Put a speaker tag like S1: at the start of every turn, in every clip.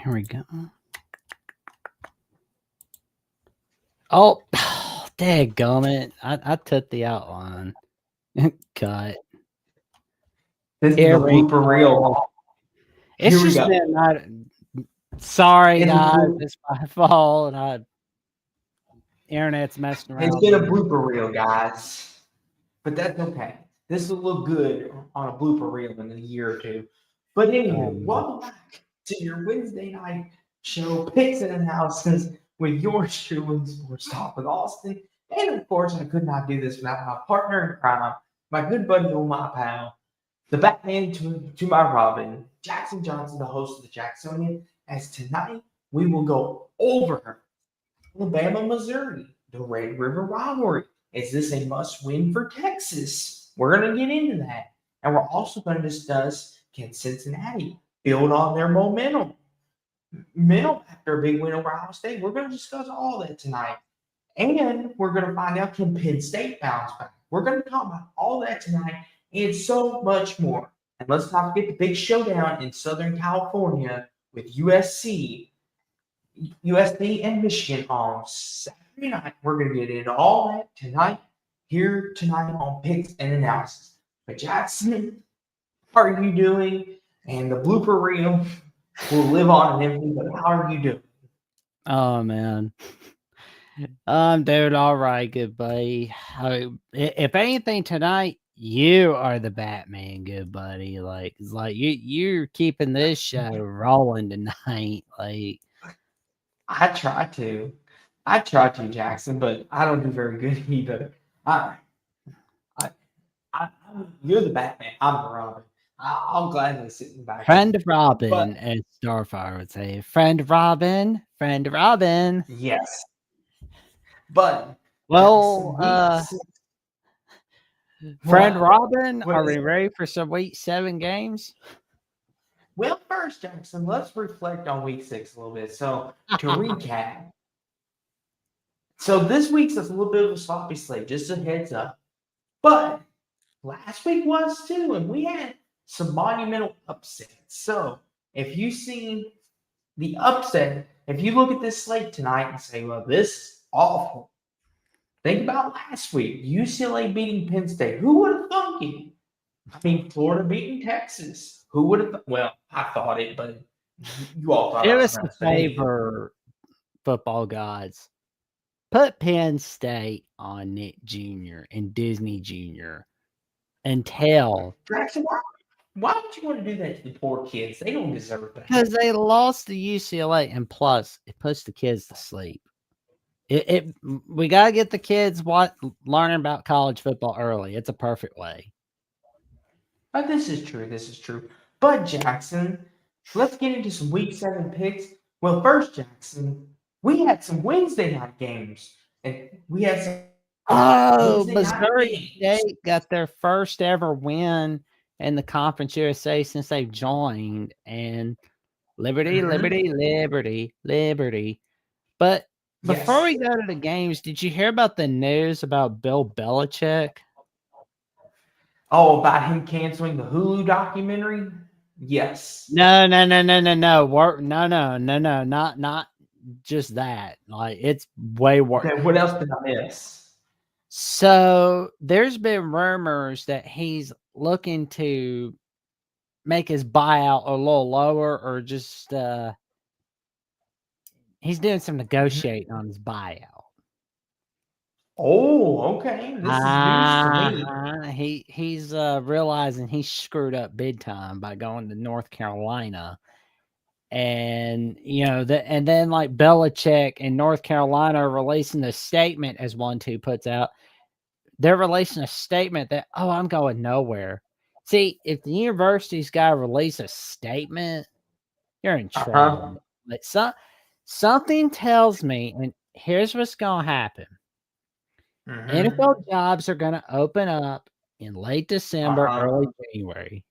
S1: Here we go. Oh, dadgummit. I took the outline. Cut.
S2: This is
S1: Here
S2: the
S1: we
S2: blooper
S1: go.
S2: reel.
S1: It's
S2: Here we
S1: just
S2: go.
S1: been not. Sorry,
S2: It's a
S1: guys.
S2: bloop-
S1: It's my fault. Internet's messing around.
S2: It's been a blooper reel, guys. But that's okay. This will look good on a blooper reel in a year or two. But anyway, welcome back to your Wednesday night show, Picks and Analysis, with yours truly, Sports Talk with Austin. And of course, I could not do this without my partner in crime, my good buddy, my pal, the Batman to my Robin, Jackson Johnson, the host of the Jacksonian. As tonight we will go over Alabama, Missouri, the Red River Rivalry. Is this a must-win for Texas? We're going to get into that. And we're also going to discuss, can Cincinnati build on their momentum after a big win over Ohio State? We're going to discuss all that tonight. And we're going to find out, can Penn State bounce back? We're going to talk about all that tonight and so much more. And let's not forget the big showdown in Southern California with USC and Michigan on Saturday night. We're going to get into all that tonight, here tonight on Picks and Analysis. But Jackson, how are you doing? And the blooper reel will live on and everything, but how are you doing?
S1: Oh, man. I'm doing all right, good buddy. If anything tonight, you are the Batman, good buddy. It's like you're keeping this show rolling tonight. Like,
S2: I try to, Jackson, but I don't do very good either. You're the Batman. I'm the Robin. I'll gladly sit in the back.
S1: friend of Robin, as Starfire would say. Friend of Robin. Friend of Robin.
S2: Yes. But
S1: well,
S2: Jackson,
S1: friend Robin,
S2: what
S1: are
S2: is
S1: we
S2: it?
S1: ready for some week 7 games?
S2: Well, first, Jackson, let's reflect on week 6 a little bit. So to recap, so this week's a little bit of a sloppy slate, just a heads up. But last week was too, and we had some monumental upsets. So if you see the upset, if you look at this slate tonight and say, well, this is awful. Think about last week, UCLA beating Penn State. Who would have thunk it? I mean, Florida beating Texas. Who would have? Well, I thought it, but you all thought
S1: It
S2: I
S1: was
S2: was
S1: a
S2: nuts. But anyway.
S1: favor, football gods. Put Penn State on Nick Jr. and Disney Jr. and tell.
S2: Jackson, why would you want to do that to the poor kids? They don't deserve that.
S1: Because they lost to UCLA, and plus, it puts the kids to sleep. We gotta get the kids learning about college football early. It's a perfect way.
S2: But this is true. This is true. But Jackson, let's get into some week 7 picks. Well, first, Jackson, we had some Wednesday night games, and we had some.
S1: Missouri State got their first ever win in the Conference USA since they've joined, and Liberty. But before we go to the games, did you hear about the news about Bill Belichick?
S2: Oh, about him canceling the Hulu documentary? Yes.
S1: No. Not just that. Like, it's way worse.
S2: Okay, what else did I miss?
S1: So there's been rumors that he's looking to make his buyout a little lower, or just he's doing some negotiating on his buyout.
S2: Oh, okay. This is news to
S1: me. He's realizing he screwed up big time by going to North Carolina. And and then like Belichick and North Carolina are releasing a statement, as 1-2 puts out. They're releasing a statement that, I'm going nowhere. See, if the university's got to release a statement, you're in trouble. Like, something tells me, and here's what's going to happen. NFL jobs are going to open up in late December, early January.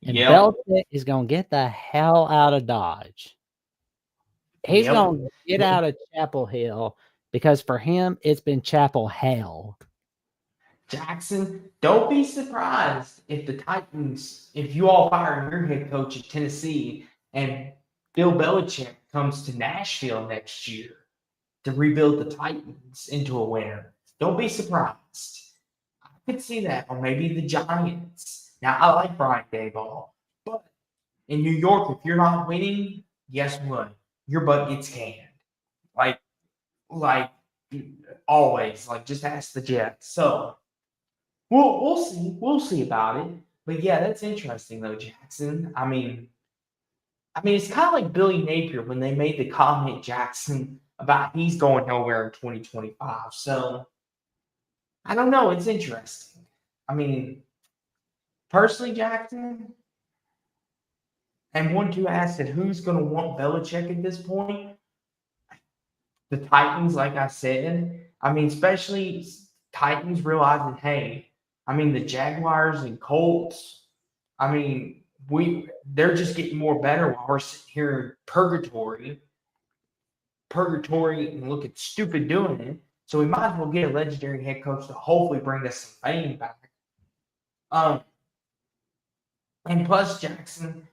S1: And Belichick is going to get the hell out of Dodge. He's going to get out of Chapel Hill, because for him, it's been Chapel Hell.
S2: Jackson, don't be surprised if the Titans, if you all fire your head coach at Tennessee and Bill Belichick comes to Nashville next year to rebuild the Titans into a winner. Don't be surprised. I could see that, or maybe the Giants. Now, I like Brian Daboll, but in New York, if you're not winning, guess what? Your butt gets canned. Like, like always. Like, just ask the Jets. So we'll see. We'll see about it. But yeah, that's interesting though, Jackson. I mean, it's kind of like Billy Napier when they made the comment, Jackson, about he's going nowhere in 2025. So I don't know. It's interesting. I mean, personally, Jackson, and one to ask that who's going to want Belichick at this point? The Titans, like I said. I mean, especially Titans realizing, hey, I mean, the Jaguars and Colts, I mean, they're just getting more better while we're sitting here in purgatory and looking stupid doing it. So we might as well get a legendary head coach to hopefully bring us some fame back. And plus Jackson,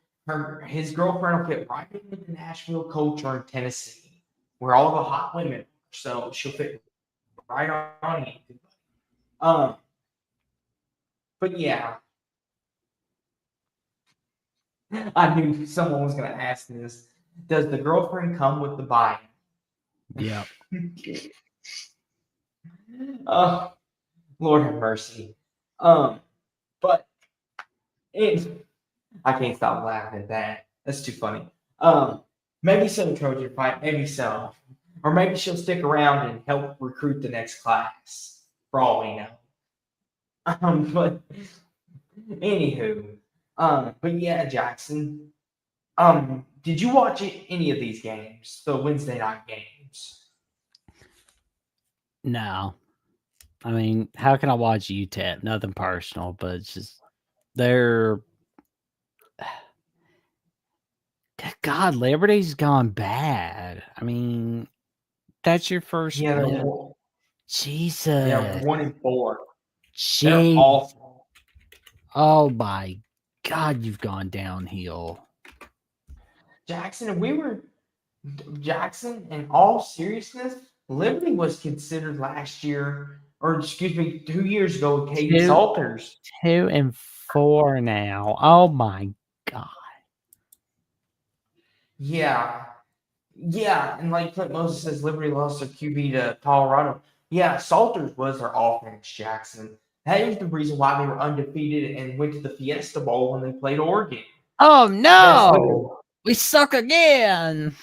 S2: his girlfriend will fit right in with the Nashville culture in Tennessee, where all the hot women are. So she'll fit right on in. But yeah, I knew someone was going to ask this. Does the girlfriend come with the buy-in?
S1: Yeah.
S2: Oh, Lord have mercy. But I can't stop laughing at that. That's too funny. Maybe so, Trojan fight. Maybe so, or maybe she'll stick around and help recruit the next class. For all we know. But anywho, but yeah, Jackson. Did you watch any of these games? The Wednesday night games?
S1: No. I mean, how can I watch UTEP? Nothing personal, but it's just they're God, Liberty's gone bad. I mean, that's your first
S2: Yeah,
S1: win. Jesus.
S2: Yeah, 1-4. They're
S1: Jeez.
S2: awful.
S1: Oh my God, you've gone downhill.
S2: Jackson, in all seriousness, Liberty was considered last year, or excuse me, 2 years ago with Katie Salters.
S1: 2-4 now. Oh my God.
S2: Yeah. Yeah, and like Clint Moses says, Liberty lost their QB to Colorado. Yeah, Salters was their offense, Jackson. That is the reason why they were undefeated and went to the Fiesta Bowl when they played Oregon.
S1: Oh no! We suck again.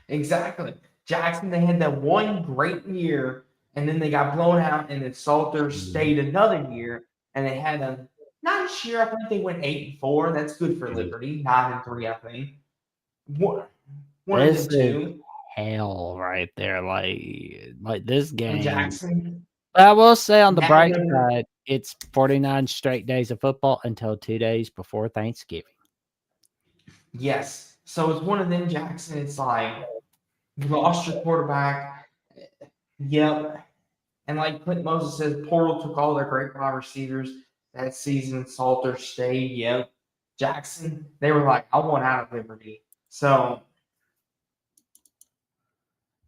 S2: Exactly. Jackson, they had that one great year, and then they got blown out, and then Salters stayed another year, and they had a nice year. I think they went 8-4. That's good for Liberty. 9-3, I think. One of the two.
S1: Hell right there. Like this game.
S2: Jackson.
S1: I will say on the bright side, it's 49 straight days of football until 2 days before Thanksgiving.
S2: Yes. So it's one of them, Jackson. It's like you lost your quarterback. Yep. And like Clint Moses says, Portal took all their great wide receivers that season. Salter stayed. Yep. Jackson, they were like, I want out of Liberty. So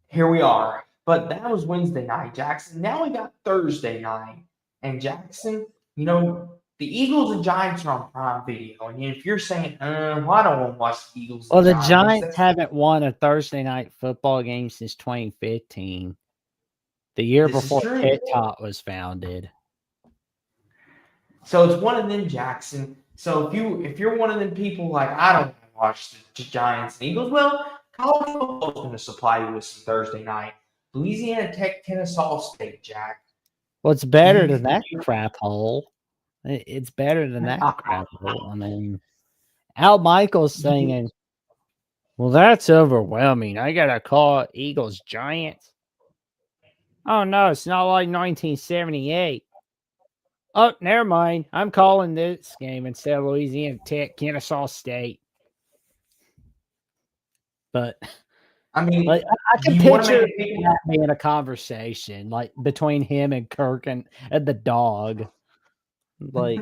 S2: here we are. But that was Wednesday night, Jackson. Now we got Thursday night. And Jackson, the Eagles and Giants are on Prime Video. And if you're saying, well, I don't want to watch the Eagles and
S1: Giants. Well, the Giants haven't won a Thursday night football game since 2015. The year before TikTok was founded.
S2: So it's one of them, Jackson. So if you're one of them people like, I don't watch the Giants and Eagles, well, college football is going to supply you with some Thursday night. Louisiana Tech, Kennesaw State, Jack.
S1: Well, it's better than that crap hole. It's better than that crap hole. I mean, Al Michaels saying, well, that's overwhelming. I got to call Eagles Giants. Oh, no, it's not like 1978. Oh, never mind. I'm calling this game instead of Louisiana Tech, Kennesaw State. But
S2: I mean,
S1: I can picture that being a conversation like between him and Kirk and the dog. Like,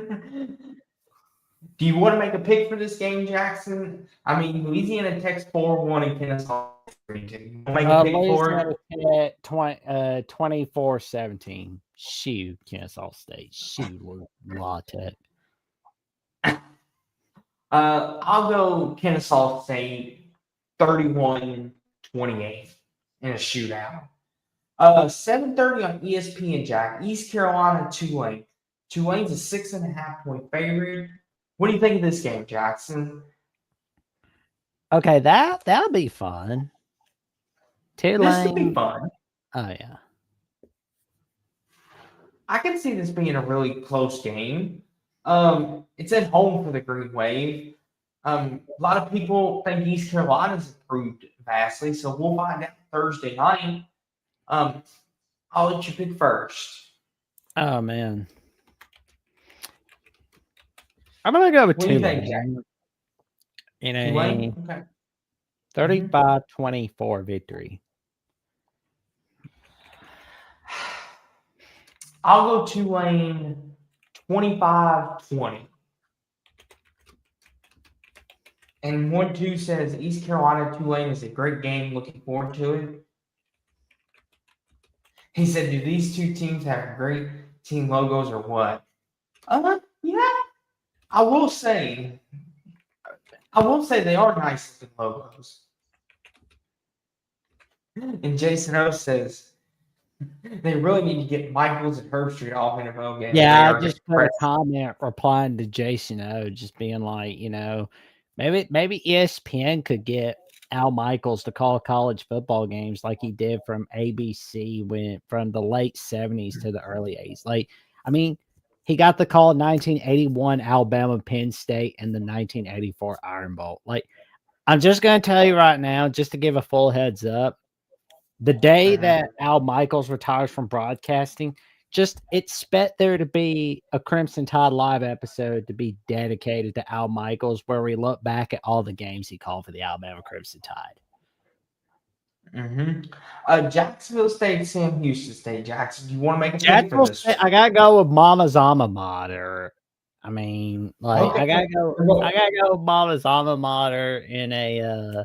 S2: Do you want to make a pick for this game, Jackson? I mean, Louisiana Tech's 4-1 and Kennesaw 3-2. You want to make a pick for it?
S1: Louisiana Tech 24-17. Shoot, Kennesaw State. Shoot, La Tech.
S2: I'll go Kennesaw State 31-28 in a shootout. 7:30 on ESPN, Jack. East Carolina, Tulane. Tulane's a 6.5-point favorite. What do you think of this game, Jackson?
S1: Okay, that'll be fun.
S2: This will be fun.
S1: Oh yeah.
S2: I can see this being a really close game. It's at home for the Green Wave. A lot of people think East Carolina's improved vastly, so we'll find out Thursday night. I'll let you pick first.
S1: Oh man. I'm gonna go with Tulane. In a 35-24 victory.
S2: I'll go Tulane 25-20. And 1-2 says East Carolina Tulane is a great game. Looking forward to it. He said, do these two teams have great team logos or what? Yeah. I will say they are nice looking logos. And Jason O says they really need to get Michaels and Herbstreit off NFL games.
S1: Yeah, I just put a comment replying to Jason O, just being like, maybe ESPN could get Al Michaels to call college football games like he did from ABC from the late 70s to the early 80s. Like, I mean, he got the call in 1981 Alabama Penn State and the 1984 Iron Bowl. Like, I'm just going to tell you right now, just to give a full heads up, the day that Al Michaels retires from broadcasting, just expect there to be a Crimson Tide Live episode to be dedicated to Al Michaels, where we look back at all the games he called for the Alabama Crimson Tide.
S2: Jacksonville State, Sam Houston State. Jackson, do you want to make a pick for this?
S1: I gotta go with Mama's alma mater. I mean, like, okay. I gotta go with Mama's alma mater in a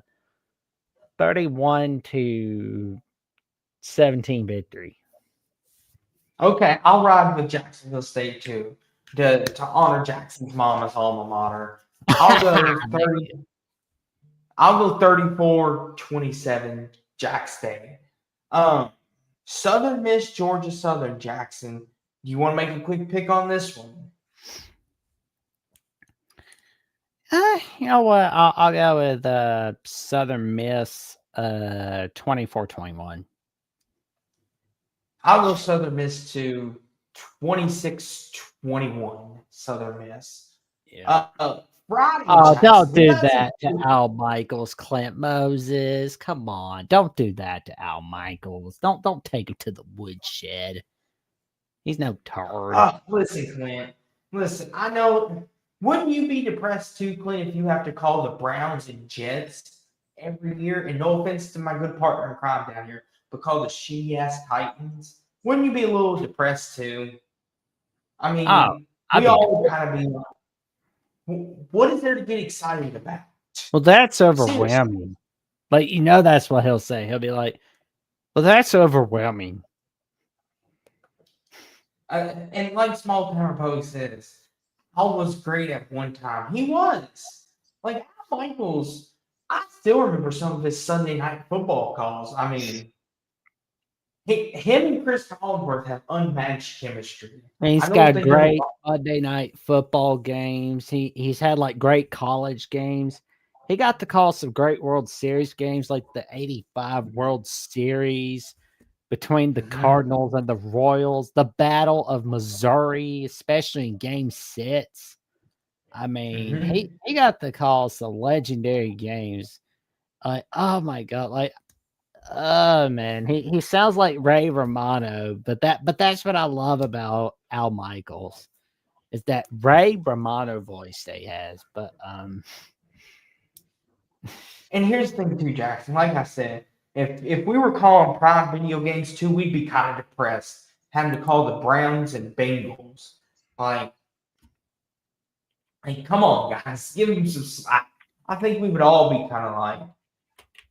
S1: 31-17 victory.
S2: Okay, I'll ride with Jacksonville State too to honor Jackson's mama's alma mater. I'll go 30. I'll go 34-27 Jack State. Southern Miss, Georgia Southern, Jackson. Do you want to make a quick pick on this one?
S1: You know what? I'll go with Southern Miss 24-21.
S2: I'll go Southern Miss to 26-21 Southern Miss.
S1: Yeah.
S2: Friday,
S1: don't do that to Al Michaels, Clint Moses. Come on. Don't do that to Al Michaels. Don't take him to the woodshed. He's no turd.
S2: Listen, Clint. Listen, I know. Wouldn't you be depressed too, Clint, if you have to call the Browns and Jets every year? And no offense to my good partner in crime down here, but call the shitty-ass Titans? Wouldn't you be a little depressed too? I mean, we all kind of be. What is there to get excited about?
S1: Well, that's overwhelming. Seriously. Like, that's what he'll say. He'll be like, well, that's overwhelming.
S2: And like Small Town Poe says, Al was great at one time. He was. Like, Al Michaels, I still remember some of his Sunday night football calls. I mean, him and Chris Collinsworth have unmatched chemistry.
S1: And he's got great Monday night football games. He's had like great college games. He got to call some great World Series games, like the '85 World Series between the Cardinals and the Royals, the Battle of Missouri, especially in Game 6. I mean, he got to call some legendary games. Oh my God! Like, oh man, he sounds like Ray Romano, but that's what I love about Al Michaels, is that Ray Romano voice that he has. But
S2: and here's the thing too, Jackson. Like I said, if we were calling prime video games too, we'd be kind of depressed having to call the Browns and Bengals. Like, Hey, come on, guys, give him some slack. I think we would all be kind of like,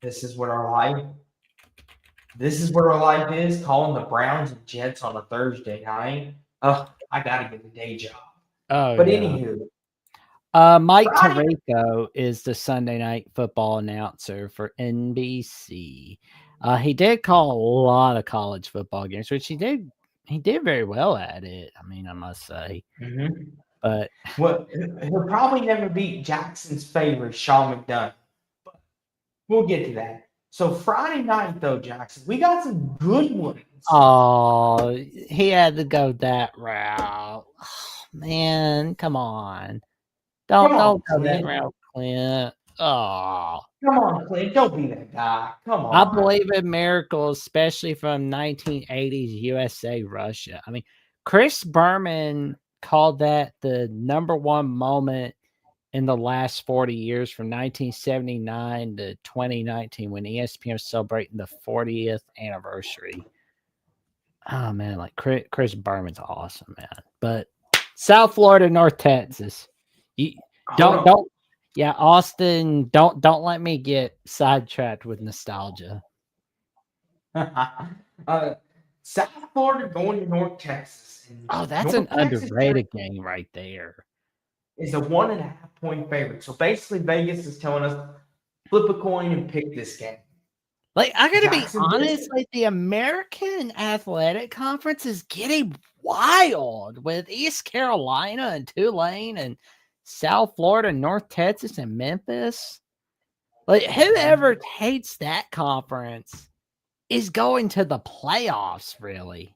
S2: this is what our life. This is what our life is. Calling the Browns and Jets on a Thursday night. Oh, I gotta get a day job.
S1: Oh
S2: But
S1: yeah.
S2: anywho,
S1: Mike
S2: Friday.
S1: Tirico is the Sunday night football announcer for NBC. He did call a lot of college football games, which he did very well at it. I mean, I must say.
S2: Mm-hmm.
S1: But
S2: Well, he'll probably never beat Jackson's favorite, Sean McDonough. But we'll get to that. So Friday night, though, Jackson, we got some good ones.
S1: oh, he had to go that route. Oh, man, come on.
S2: Come
S1: Don't
S2: on,
S1: go that
S2: Clint.
S1: route, Clint. Oh.
S2: Come on, Clint. Don't be that guy. Come
S1: I
S2: on.
S1: believe in miracles, especially from 1980s USA Russia. I mean, Chris Berman called that the number one moment in the last 40 years from 1979 to 2019 when ESPN was celebrating the 40th anniversary. Oh man, like Chris Berman's awesome, man. But South Florida, North Texas. You
S2: Hold on.
S1: don't yeah, Austin, don't let me get sidetracked with nostalgia.
S2: South Florida going to North Texas. And
S1: Oh, that's an
S2: North Texas
S1: underrated game right there.
S2: is a 1.5-point favorite. So basically, Vegas is telling us flip a coin and pick this game.
S1: Like, I gotta be
S2: Jackson,
S1: honest, like the American Athletic Conference is getting wild with East Carolina and Tulane and South Florida, North Texas, and Memphis. Like, whoever takes that conference is going to the playoffs, really.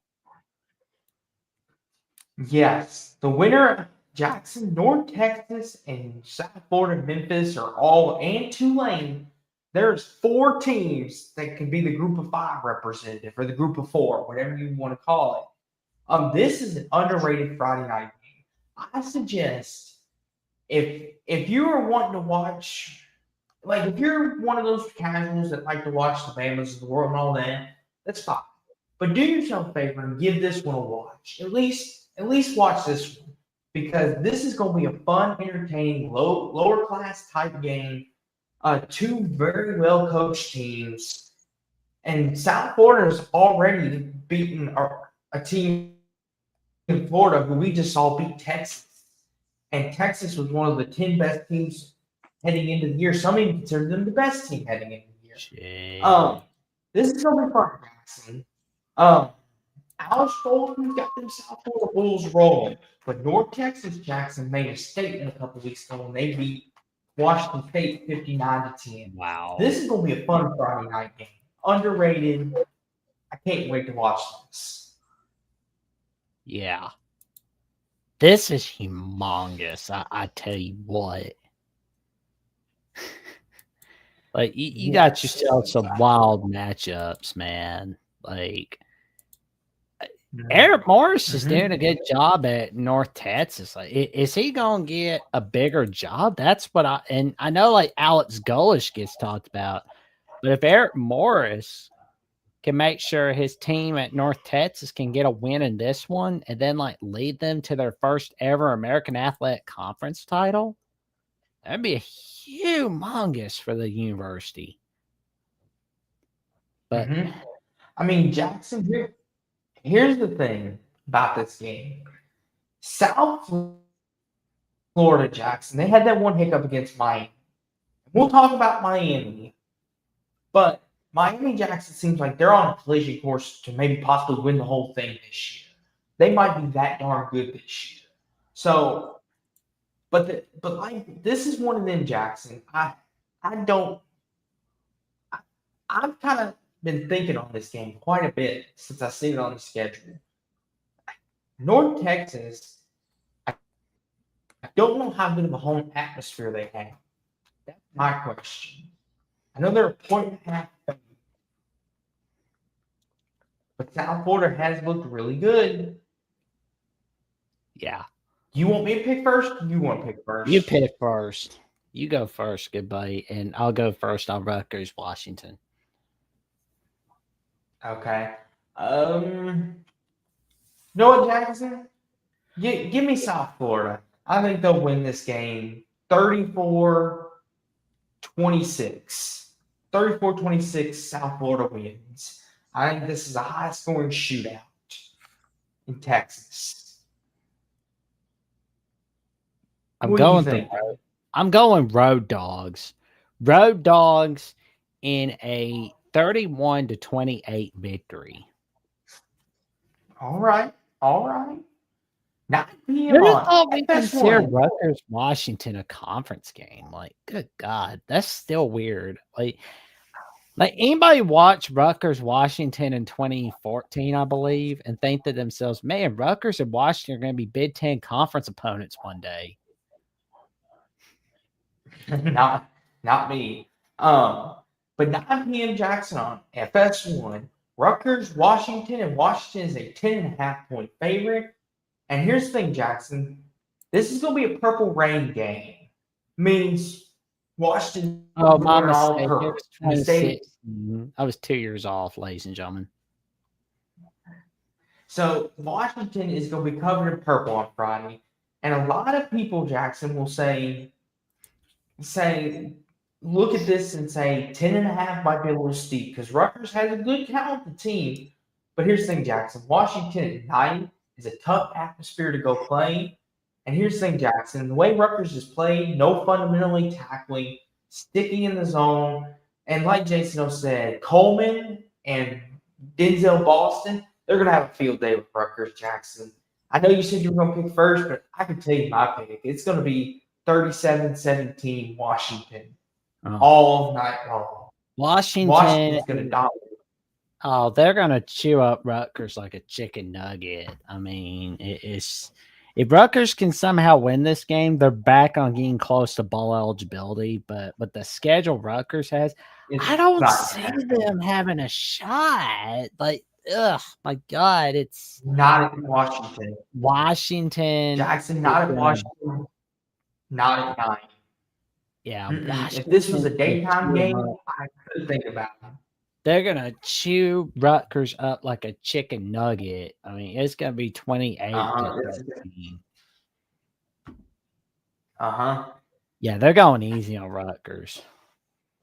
S2: yes, the winner, Jackson, North Texas, and South Florida, Memphis are all, and Tulane. There's 4 teams that can be the group of 5 representative or the group of 4, whatever you want to call it. This is an underrated Friday night game. I suggest if you are wanting to watch, like if you're one of those casuals that like to watch the Bamas of the world and all that, that's fine. But do yourself a favor and give this one a watch. At least watch this one because this is going to be a fun, entertaining, lower class type game. 2 very well coached teams, and South Florida has already beaten a team in Florida who we just saw beat Texas. And Texas was one of the 10 best teams heading into the year. Some even consider them the best team heading into the year.
S1: Jeez.
S2: This is going to be fun, Jackson. Alex Bolton's got them South Florida Bulls rolling. But North Texas Jackson made a statement a couple weeks ago when they beat Washington State 59-10.
S1: Wow.
S2: This is going to be a fun Friday night game. Underrated. I can't wait to watch this.
S1: Yeah. This is humongous. I tell you what. Like you got yourself some wild matchups, man. Like Eric Morris is doing a good job at North Texas. Like, is he gonna get a bigger job? That's what I know. Like Alex Golish gets talked about, but if Eric Morris can make sure his team at North Texas can get a win in this one and then like lead them to their first ever American Athletic Conference title, that'd be a humongous for the university. But
S2: I mean, Jackson, here's the thing about this game. South Florida, Jackson, they had that one hiccup against Miami. We'll talk about Miami, but Miami Jackson seems like they're on a collision course to maybe possibly win the whole thing this year. They might be that darn good this year. So, but like this is one of them, Jackson. I've kind of been thinking on this game quite a bit since I've seen it on the schedule. North Texas, I don't know how good of a home atmosphere they have. That's my question. I know they're a 1.5 favorite, but South Florida has looked really good.
S1: yeah.
S2: You want me to pick first? You want to pick first?
S1: You pick first. You go first, good buddy, and I'll go first on Rutgers, Washington.
S2: Okay. You know what, Jackson? Give me South Florida. I think they'll win this game 34-26. 34-26, South Florida wins. I think this is a high-scoring shootout in Texas.
S1: I'm
S2: What do you
S1: going
S2: think?
S1: I'm going Road Dogs. Road Dogs in a 31-28 victory.
S2: All right. 9 p.m.
S1: Who
S2: on
S1: thought we considered
S2: FS1.
S1: Rutgers Washington a conference game? Like, good God, that's still weird. Like anybody watch Rutgers Washington in 2014, I believe, and think to themselves, man, Rutgers and Washington are going to be Big Ten conference opponents one day.
S2: not me. But 9 p.m. Jackson on FS1. Rutgers, Washington, and Washington is a 10.5-point favorite. And here's the thing, Jackson. This is going to be a purple rain game. Means Washington.
S1: Oh, my mistake.
S2: All
S1: It was 26. I was 2 years off, ladies and gentlemen.
S2: So Washington is going to be covered in purple on Friday. And a lot of people, Jackson, will say, look at this and say 10.5 might be a little steep because Rutgers has a good talented team. But here's the thing, Jackson. Washington at night is a tough atmosphere to go play. And here's the thing, Jackson. The way Rutgers is played, no fundamentally tackling, sticking in the zone. And like Jason said, Coleman and Denzel Boston, they're going to have a field day with Rutgers, Jackson. I know you said you were going to pick first, but I can tell you my pick. It's going to be 37-17 Washington all night long. Washington's going to dominate.
S1: Oh, they're going to chew up Rutgers like a chicken nugget. I mean, if Rutgers can somehow win this game, they're back on getting close to bowl eligibility. But with the schedule Rutgers has, I don't see them having a shot. Like, ugh, my God, it's
S2: not in Washington.
S1: Jackson,
S2: not in Washington. Not at 9.
S1: Yeah.
S2: If this was a daytime game, I could think about it.
S1: They're going to chew Rutgers up like a chicken nugget. I mean, it's going to be 28-13. Yeah, they're going easy on Rutgers.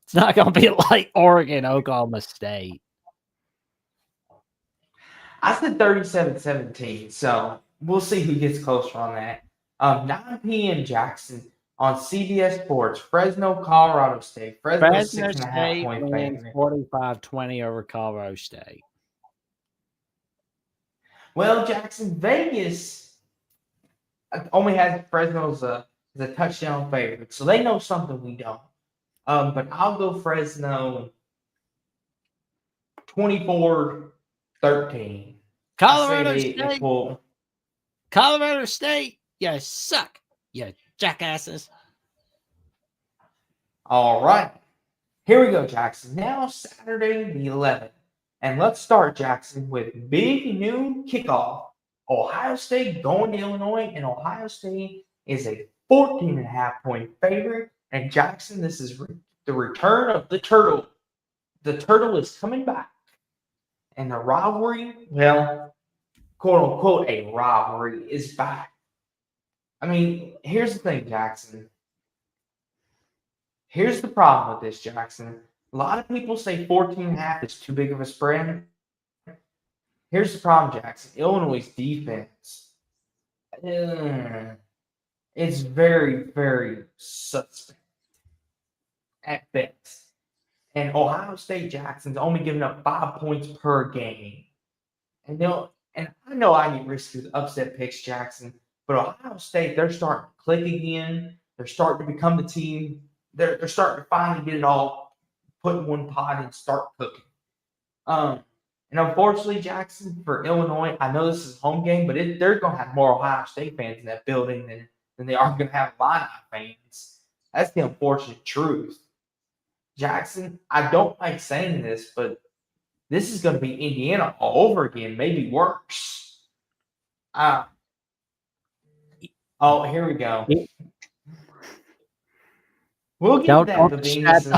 S1: It's not going to be like Oregon, Oklahoma State.
S2: I said 37-17, so we'll see who gets closer on that. 9 p.m. Jackson on CBS Sports, Fresno, Colorado State. Fresno 6.5-point favorite.
S1: 45-20 over Colorado State.
S2: Well, Jackson, Vegas only has Fresno as a touchdown favorite, so they know something we don't. But I'll go Fresno 24-13.
S1: Colorado State, you suck, you jackasses.
S2: All right. Here we go, Jackson. Now Saturday the 11th. And let's start, Jackson, with big noon kickoff. Ohio State going to Illinois, and Ohio State is a 14.5-point favorite. And Jackson, this is the return of the turtle. The turtle is coming back. And the rivalry, well, quote unquote, a rivalry is back. I mean, here's the thing, Jackson. Here's the problem with this, Jackson. A lot of people say 14.5 is too big of a spread. Here's the problem, Jackson. Illinois' defense. It's very, very suspect at best. And Ohio State, Jackson's only giving up 5 points per game. And I know I get risky with upset picks, Jackson, but Ohio State, they're starting to click again. They're starting to become the team. They're starting to finally get it all put in one pot and start cooking. And unfortunately, Jackson, for Illinois, I know this is a home game, but they're going to have more Ohio State fans in that building than they are going to have Illini fans. That's the unfortunate truth. Jackson, I don't like saying this, but this is going to be Indiana all over again, maybe worse. Oh, here we go. We'll get to that, but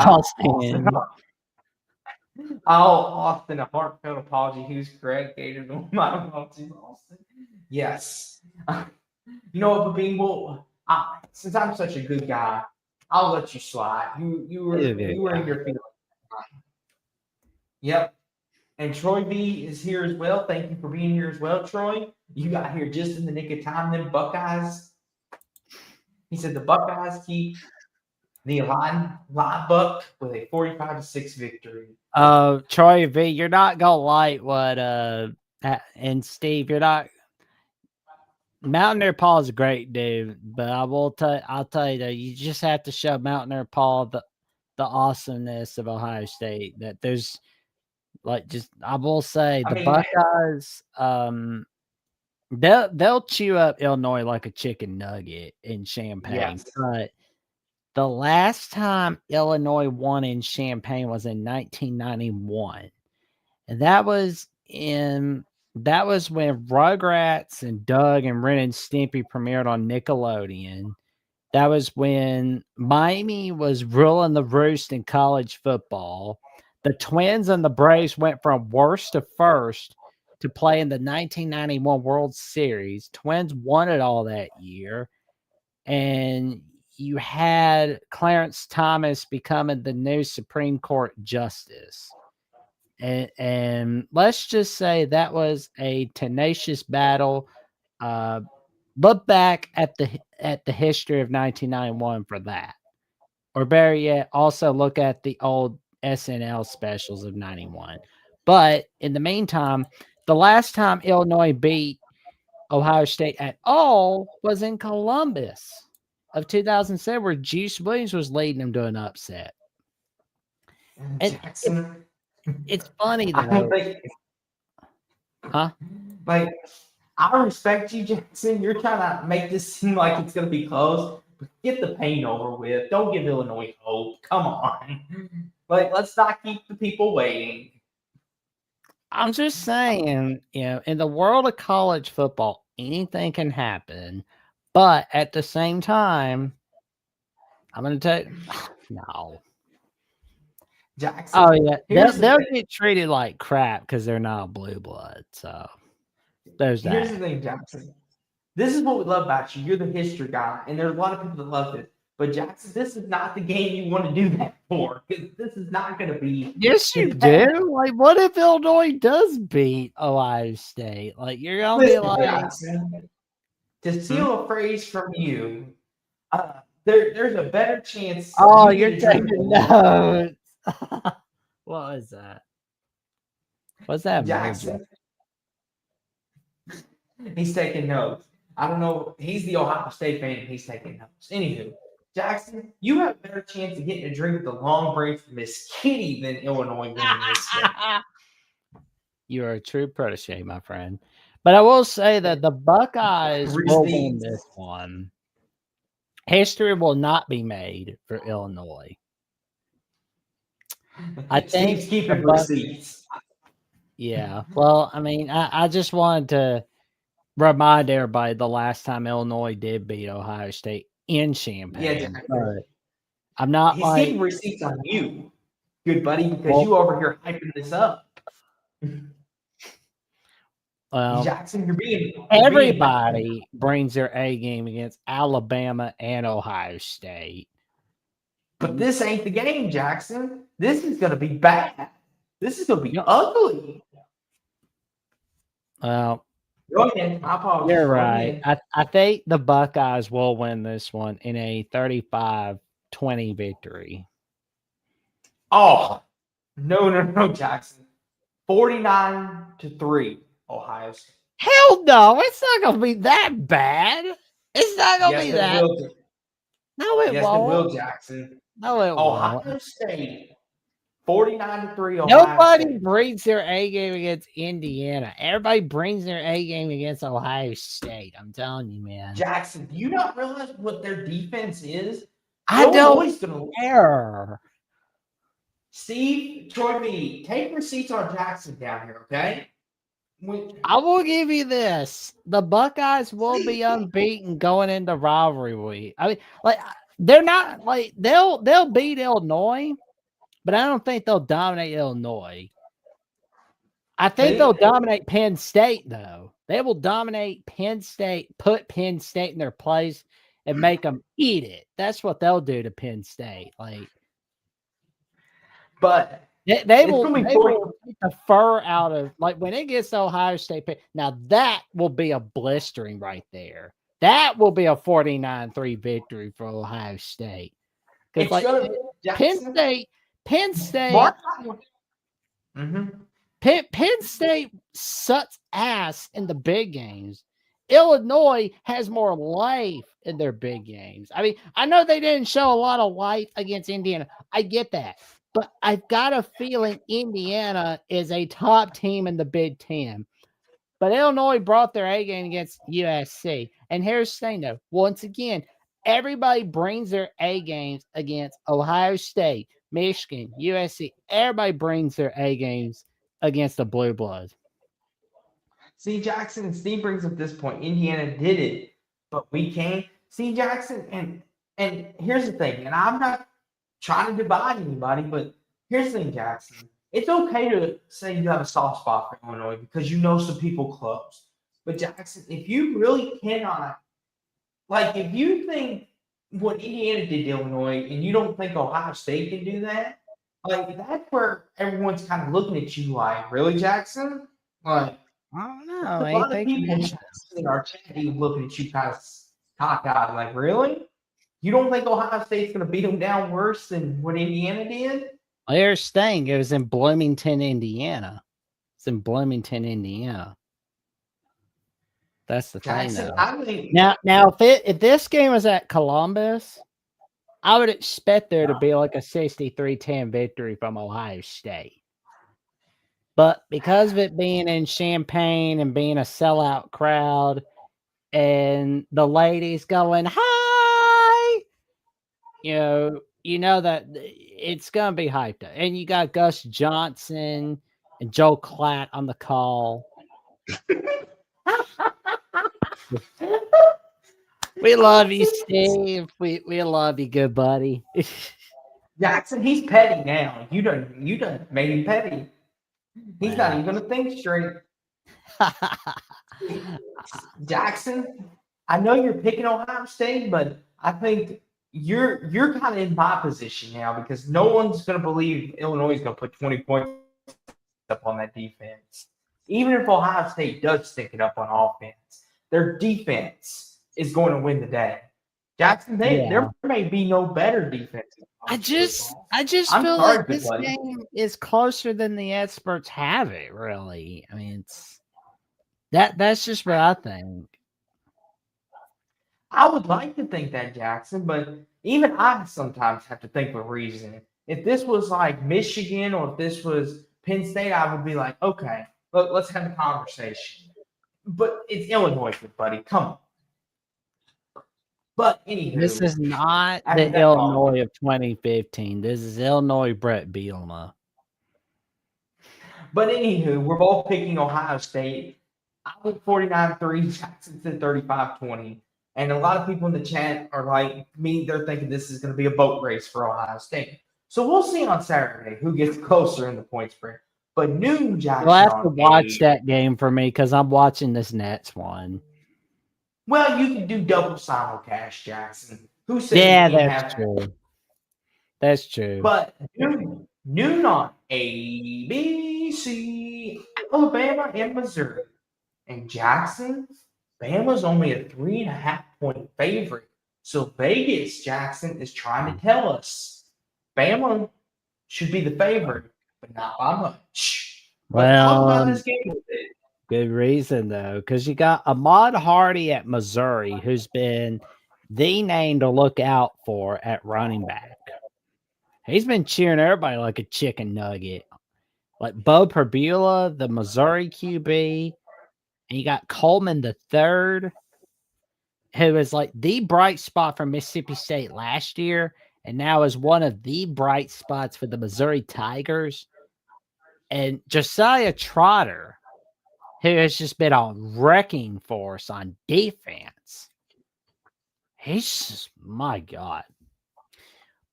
S2: Austin, a heartfelt apology. Who's correct? My apologies, Austin. Yes. You know what, Babine? since I'm such a good guy, I'll let you slide. You were in your feelings. Yep. And Troy B is here as well. Thank you for being here as well, Troy. You got here just in the nick of time. Them Buckeyes. He said the Buckeyes keep the line buck with a 45-6 victory.
S1: Troy V, you're not gonna like what and Steve, you're not. Mountaineer Paul is a great dude, but I'll tell you that you just have to show Mountaineer Paul the awesomeness of Ohio State. That there's I will say the Buckeyes, they'll chew up Illinois like a chicken nugget in Champaign.
S2: Yes.
S1: But the last time Illinois won in Champaign was in 1991, and that was when Rugrats and Doug and Ren and Stimpy premiered on Nickelodeon. That was when Miami was ruling the roost in college football. The Twins and the Braves went from worst to first to play in the 1991 World Series. Twins won it all that year. And you had Clarence Thomas becoming the new Supreme Court justice. And let's just say that was a tenacious battle. Look back at the history of 1991 for that. Or better yet, also look at the old SNL specials of 91. But in the meantime, the last time Illinois beat Ohio State at all was in Columbus of 2007, where Juice Williams was leading them to an upset. And
S2: Jackson,
S1: it's funny though.
S2: Like, I respect you, Jackson. You're trying to make this seem like it's going to be close. But get the pain over with. Don't give Illinois hope. Come on. Like, let's not keep the people waiting.
S1: I'm just saying, in the world of college football, anything can happen. But at the same time, I'm going to tell you, no.
S2: Jackson.
S1: Oh, yeah. They'll get treated like crap because they're not blue blood. So there's that.
S2: Here's the thing, Jackson. This is what we love about you. You're the history guy, and there's a lot of people that love it. But Jackson, this is not the game you want to do that for, because this is not going to be.
S1: Yes, you do. Like, what if Illinois does beat Ohio State? Like, you're gonna be like,
S2: Jackson, to steal a phrase from you, there's a better chance.
S1: Oh, you're taking notes. What was that? What's that,
S2: Jackson? He's taking notes. I don't know. He's the Ohio State fan. He's taking notes. Anywho, Jackson, you have a better chance of getting a drink at the Long Branch Miss Kitty than Illinois winning this game.
S1: You are a true protege, my friend. But I will say that the Buckeyes will win this one. History will not be made for Illinois. I think
S2: Steve's keeping receipts.
S1: Yeah. Well, I mean, I just wanted to remind everybody the last time Illinois did beat Ohio State in Champaign.
S2: Yeah,
S1: I'm not
S2: He's keeping receipts on you, good buddy, because you over here hyping this up.
S1: Well,
S2: Jackson,
S1: everybody brings their A game against Alabama and Ohio State.
S2: But this ain't the game, Jackson. This is going to be bad. This is going to be ugly.
S1: Well,
S2: go ahead. I apologize.
S1: You're right. I think the Buckeyes will win this one in a 35-20 victory.
S2: Oh, no, Jackson. 49-3, Ohio State.
S1: Hell no, it's not going to be that bad. It's not going to be that. No, it won't.
S2: Yes, it will, Jackson.
S1: No, it won't.
S2: Ohio State, 49-3.
S1: Nobody brings their A game against Indiana. Everybody brings their A game against Ohio State. I'm telling you, man.
S2: Jackson, do you not realize what their defense is?
S1: I don't care.
S2: Steve, Troy B, take receipts on Jackson down here, okay?
S1: I will give you this. The Buckeyes will be unbeaten going into rivalry week. I mean, like, they're not like they'll beat Illinois, but I don't think they'll dominate Illinois. I think they'll dominate Penn State, though. They will dominate Penn State, put Penn State in their place, and make them eat it. That's what they'll do to Penn State. Like,
S2: but
S1: they
S2: it's
S1: will
S2: gonna be
S1: take the fur out of, like, when it gets to Ohio State. Now that will be a blistering right there. That will be a 49-3 victory for Ohio State. Because, like,
S2: Jackson,
S1: Penn State,
S2: Mark. Mm-hmm.
S1: Penn State sucks ass in the big games. Illinois has more life in their big games. I mean, I know they didn't show a lot of life against Indiana. I get that. But I've got a feeling Indiana is a top team in the Big Ten. But Illinois brought their A game against USC. And here's the thing, though. Once again, everybody brings their A games against Ohio State, Michigan, USC. Everybody brings their A games against the Blue Bloods.
S2: See, Jackson, and Steve brings up this point. Indiana did it, but we can't. See, Jackson, and here's the thing, and I'm not trying to divide anybody, but here's the thing, Jackson. It's okay to say you have a soft spot for Illinois because you know some people close. But Jackson, if you really cannot, like, if you think what Indiana did to Illinois and you don't think Ohio State can do that, like, that's where everyone's kind of looking at you like, really, Jackson? Like,
S1: I don't know.
S2: a lot of people in our chat looking at you kind of cockeyed, like, really? You don't think Ohio State's going to beat them down worse than what Indiana did?
S1: Well, here's the thing. It was in Bloomington, Indiana. It's in Bloomington, Indiana. That's the thing, though.
S2: I think,
S1: now, if this game was at Columbus, I would expect there to be like a 63-10 victory from Ohio State. But because of it being in Champaign and being a sellout crowd and the ladies going, hi, you know that it's going to be hyped up. And you got Gus Johnson and Joe Klatt on the call. We love you, Steve. We love you, good buddy.
S2: Jackson, he's petty now. You done made him petty. He's not even going to think straight. Jackson, I know you're picking Ohio State, but I think you're kind of in my position now because no one's going to believe Illinois is going to put 20 points up on that defense. Even if Ohio State does stick it up on offense, their defense is going to win the day. Jackson, there may be no better defense.
S1: I just feel like this game is closer than the experts have it, really. I mean, that's just what I think.
S2: I would like to think that, Jackson, but even I sometimes have to think with reason. If this was like Michigan or if this was Penn State, I would be like, okay, let's have a conversation. But it's Illinois, buddy. Come on. But anywho,
S1: this is not the Illinois of 2015. This is Illinois Brett Bielema.
S2: But anywho, we're both picking Ohio State. I went 49-3, Jackson said 35-20. And a lot of people in the chat are like me, they're thinking this is going to be a boat race for Ohio State. So we'll see on Saturday who gets closer in the point spread. But noon, Jackson.
S1: You'll have to watch that game for me because I'm watching this Nets one.
S2: Well, you can do double simulcast, Jackson. Who said
S1: that's true. That's true.
S2: But noon on ABC, Alabama and Missouri. And Jackson, Bama's only a 3.5-point favorite. So Vegas, Jackson, is trying to tell us Bama should be the favorite, but not by much.
S1: Well, this game good reason, though, because you got Ahmad Hardy at Missouri, who's been the name to look out for at running back. He's been cheering everybody like a chicken nugget. Like Bo Perbula, the Missouri QB, and you got Coleman III, who is like the bright spot for Mississippi State last year, and now is one of the bright spots for the Missouri Tigers. And Josiah Trotter, who has just been on wrecking force on defense. He's just, my God.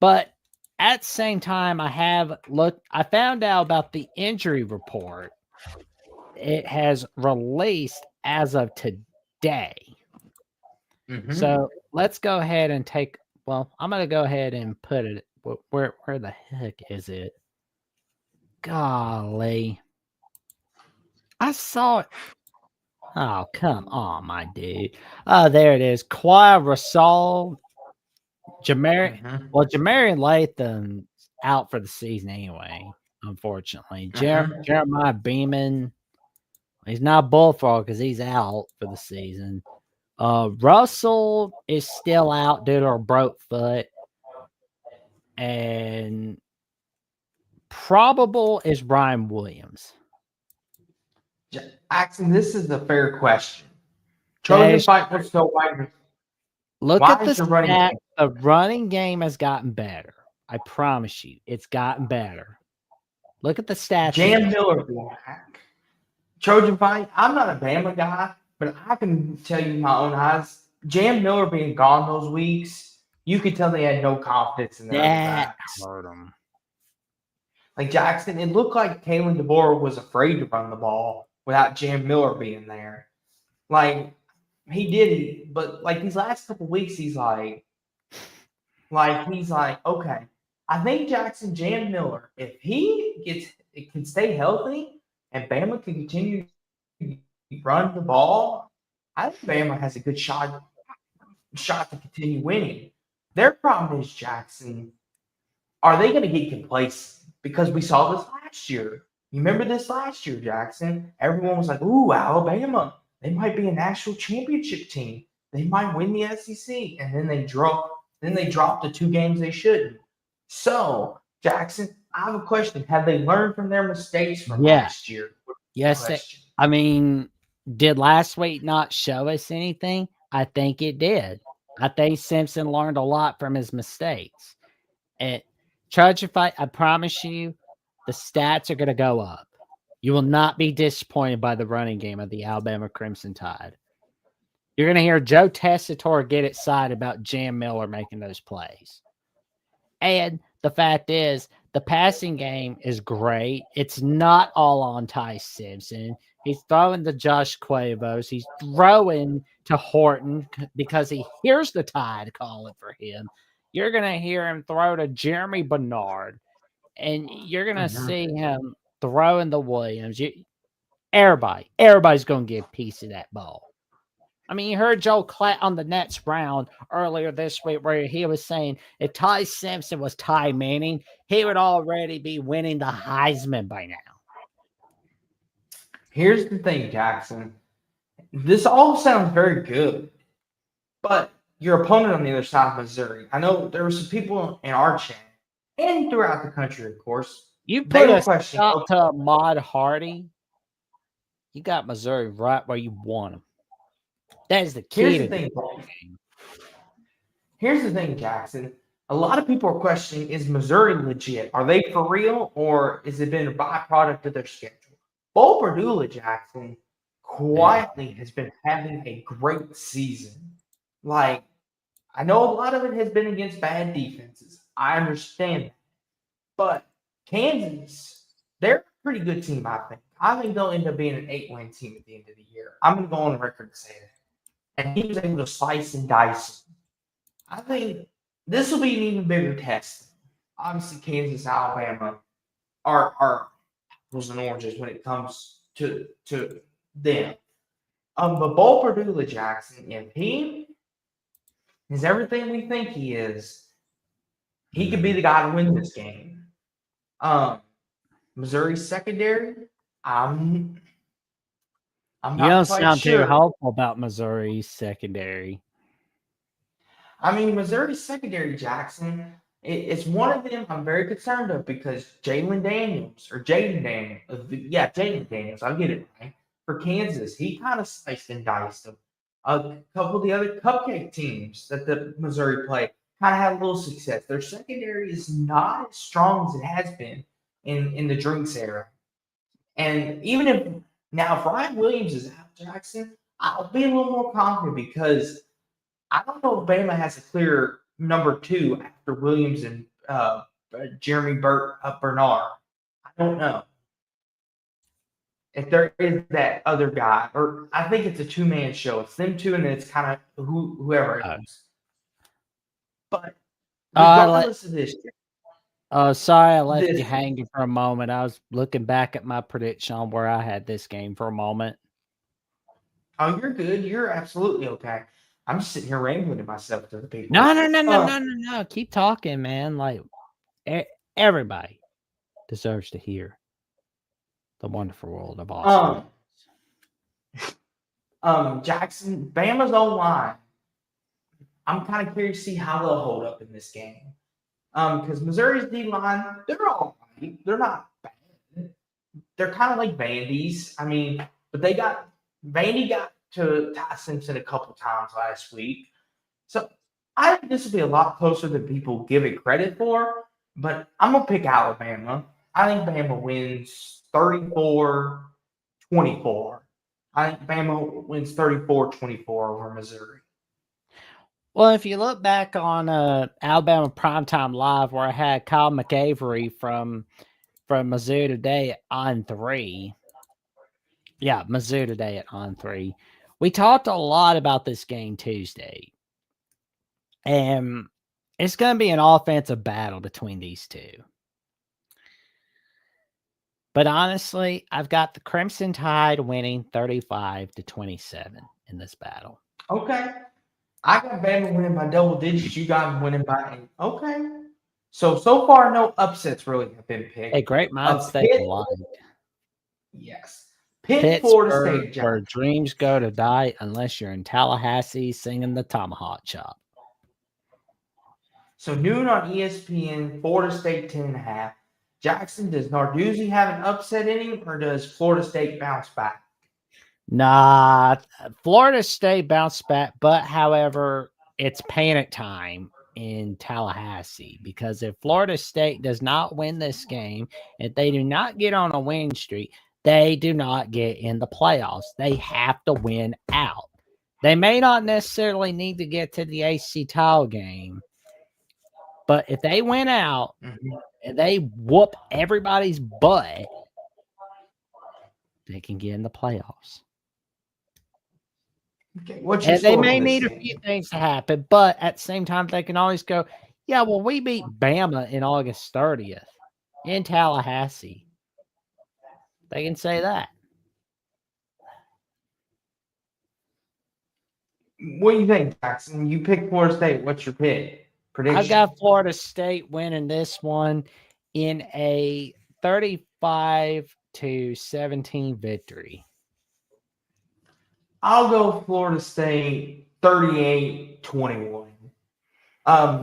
S1: But at the same time, I found out about the injury report. It has released as of today.
S2: Mm-hmm.
S1: So let's go ahead and take. Well, I'm gonna go ahead and put it. Where the heck is it? Golly, I saw it. Oh, come on, my dude. Oh, there it is. Qua Rasol, Jamari.
S2: Mm-hmm.
S1: Well, Jamarian Latham's out for the season anyway. Unfortunately,
S2: Mm-hmm.
S1: Jeremiah Beeman. He's not Bullfrog because he's out for the season. Russell is still out due to a broke foot, and probable is Brian Williams.
S2: Jackson, this is a fair question. Trojan
S1: There's,
S2: fight wants to know why.
S1: look at
S2: Why
S1: the
S2: is your running
S1: stat.
S2: game?
S1: The running game has gotten better. I promise you, it's gotten better. Look at the stats.
S2: Jam Miller being back. Trojan fight. I'm not a Bama guy, but I can tell you my own eyes. Jam Miller being gone those weeks, you could tell they had no confidence in their other
S1: That
S2: backs.
S1: hurt them.
S2: Like Jackson, it looked like Kalen DeBoer was afraid to run the ball without Jam Miller being there. Like he did, but like these last couple weeks, he's like, okay. I think Jackson Jam Miller, if it can stay healthy and Bama can continue to run the ball, I think Bama has a good shot to continue winning. Their problem is Jackson. Are they going to get complacent? Because we saw this last year. You remember this last year, Jackson? Everyone was like, "Ooh, Alabama, they might be a national championship team. They might win the SEC," and then they dropped the 2 games they shouldn't. So, Jackson, I have a question. Have they learned from their mistakes from last year?
S1: Yes. I mean, did last week not show us anything? I think it did. I think Simpson learned a lot from his mistakes. And Trojan fight, I promise you, the stats are going to go up. You will not be disappointed by the running game of the Alabama Crimson Tide. You're going to hear Joe Tessitore get excited about Jam Miller making those plays. And the fact is, the passing game is great. It's not all on Ty Simpson. He's throwing to Josh Cuervos. He's throwing to Horton because he hears the Tide calling for him. You're going to hear him throw to Jeremy Bernard. And you're going to see him throwing the Williams. Everybody's going to get a piece of that ball. I mean, you heard Joe Klatt on the Nets round earlier this week where he was saying if Ty Simpson was Ty Manning, he would already be winning the Heisman by now.
S2: Here's the thing, Jackson. This all sounds very good, but your opponent on the other side of Missouri, I know there were some people in our chat and throughout the country, of course.
S1: You put a stop to Ahmad Hardy, you got Missouri right where you want them. That is the key.
S2: Here's the thing, Jackson. A lot of people are questioning, is Missouri legit? Are they for real, or has it been a byproduct of their schedule? Bo Berdula, Jackson, quietly has been having a great season. Like, I know a lot of it has been against bad defenses. I understand that. But Kansas, they're a pretty good team, I think. I think they'll end up being an 8-win team at the end of the year. I'm going to go on the record and say that. And he was able to slice and dice. I think this will be an even bigger test. Obviously, Kansas, Alabama are apples and oranges when it comes to them. But Bo Berdula, Jackson, if he is everything we think he is, he could be the guy to win this game. Missouri secondary, I'm not quite
S1: sound
S2: sure.
S1: too hopeful about Missouri's secondary.
S2: I mean, Missouri's secondary, Jackson, it's one of them I'm very concerned of because Jaden Daniels, I'll get it right, for Kansas, he kind of sliced and diced them. A couple of the other cupcake teams that the Missouri play kind of had a little success. Their secondary is not as strong as it has been in the Drinks era. And even if Ryan Williams is out, Jackson, I'll be a little more confident because I don't know if Bama has a clear number 2 after Williams and Jeremy Bernard. I don't know. if there is that other guy, or I think it's a two-man show. It's them two, and then it's kind of whoever
S1: Oh,
S2: else. But
S1: I let.
S2: regardless of this,
S1: Oh, sorry, I left
S2: this
S1: you hanging for a moment. I was looking back at my prediction on where I had this game for a moment.
S2: oh, you're good. You're absolutely okay. I'm just sitting here rambling to myself to the people.
S1: No. Keep talking, man. Like everybody deserves to hear the wonderful world of Austin.
S2: Jackson, Bama's O-line. I'm kind of curious to see how they'll hold up in this game. Because Missouri's D-line, they're all right. They're not bad. They're kind of like Vandy's. I mean, but Vandy got to Ty Simpson a couple times last week. So I think this will be a lot closer than people give it credit for. But I'm going to pick Alabama. I think Bama wins 34-24. I think Bama wins 34-24 over Missouri.
S1: Well, if you look back on Alabama Primetime Live, where I had Kyle McAvery from Mizzou Today at On 3. Yeah, Mizzou Today at On 3. We talked a lot about this game Tuesday. And it's going to be an offensive battle between these two. But honestly, I've got the Crimson Tide winning 35-27 in this battle.
S2: Okay. I got Bama winning by double digits. You got them winning by 8. Okay. So far, no upsets really have been picked.
S1: Hey, great minds think alike.
S2: Yes. Pitt, Florida State.
S1: Where dreams go to die unless you're in Tallahassee singing the tomahawk chop.
S2: So noon on ESPN, Florida State 10.5. Jackson, does Narduzzi have an upset in him, or does Florida State bounce back?
S1: Nah, Florida State bounced back, but however, it's panic time in Tallahassee, because if Florida State does not win this game, if they do not get on a win streak, they do not get in the playoffs. They have to win out. They may not necessarily need to get to the AC title game, but if they win out and they whoop everybody's butt, they can get in the playoffs.
S2: Okay, what's your
S1: And they may need a few things to happen, but at the same time, they can always go, yeah, well, we beat Bama in August 30th in Tallahassee. They can say that.
S2: What do you think, Jackson? You pick Florida State. What's your pick? Prediction?
S1: I've got Florida State winning this one in a 35-17 victory.
S2: I'll go Florida State 38-21.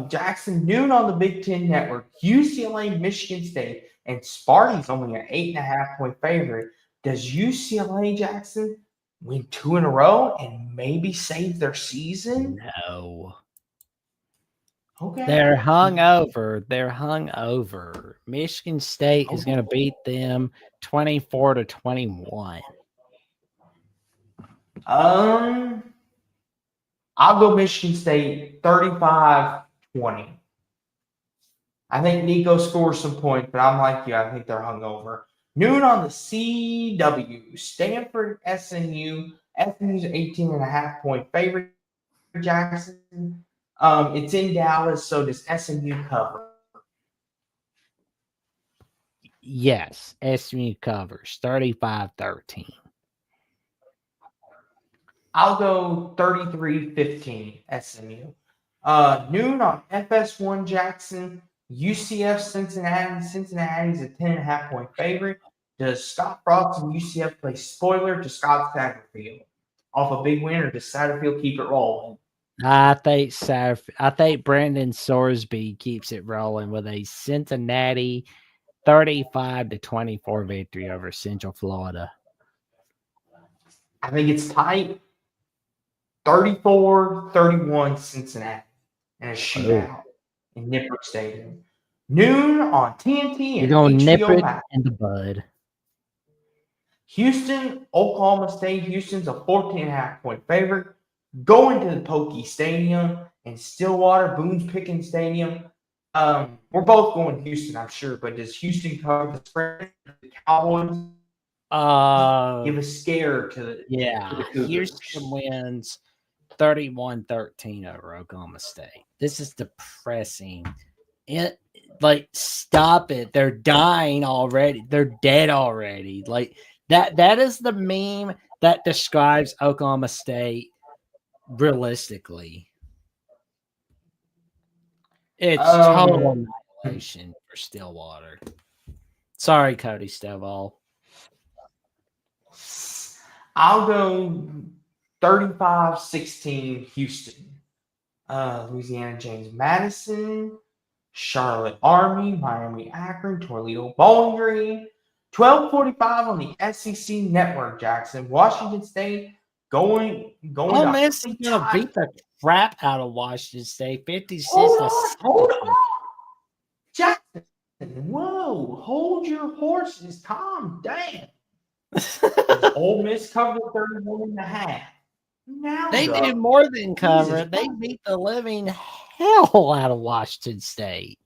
S2: Jackson, noon on the Big Ten Network, UCLA, Michigan State, and Sparty's only an 8.5-point favorite. Does UCLA, Jackson, win 2 in a row and maybe save their season?
S1: No.
S2: Okay.
S1: They're hungover. Michigan State is going to beat them 24-21.
S2: I'll go Michigan State 35-20. I think Nico scores some points, but I'm like you. I think they're hungover. Noon on the CW, Stanford, SMU. SMU's 18.5-point favorite. Jackson. It's in Dallas, so does SMU cover?
S1: Yes, SMU covers 35-13.
S2: I'll go 33-15 SMU. Noon on FS1 Jackson, UCF Cincinnati. Cincinnati's a 10.5-point favorite. Does Scott Frost and UCF play spoiler to Scott Satterfield off a big win, or does Satterfield keep it rolling?
S1: I think Brandon Sorsby keeps it rolling with a Cincinnati 35-24 victory over Central Florida.
S2: I think it's tight. 34-31 Cincinnati and a shootout in Nippert Stadium. Noon on TNT and HBO Max.
S1: In the bud.
S2: Houston, Oklahoma State. Houston's a 14.5-point favorite. Going to the Pokey Stadium in Stillwater, Boone's Pickens Stadium. We're both going Houston, I'm sure, but does Houston cover the spread? The Cowboys? Give a scare to the Cougars.
S1: Houston wins 31-13 over Oklahoma State. This is depressing. Stop it. They're dying already. They're dead already. That is the meme that describes Oklahoma State realistically. It's total annihilation for Stillwater. Sorry, Cody Stovall.
S2: I'll go 35-16 Houston. Louisiana James Madison, Charlotte Army, Miami Akron, Toledo Bowling Green. 12:45 on the SEC Network, Jackson. Washington State going
S1: Ole Miss is going to beat the crap out of Washington State. 56
S2: Hold on. Jackson, whoa. Hold your horses. Calm down. Ole Miss covered 31.5. Now
S1: they did more than cover. They beat the living hell out of Washington State.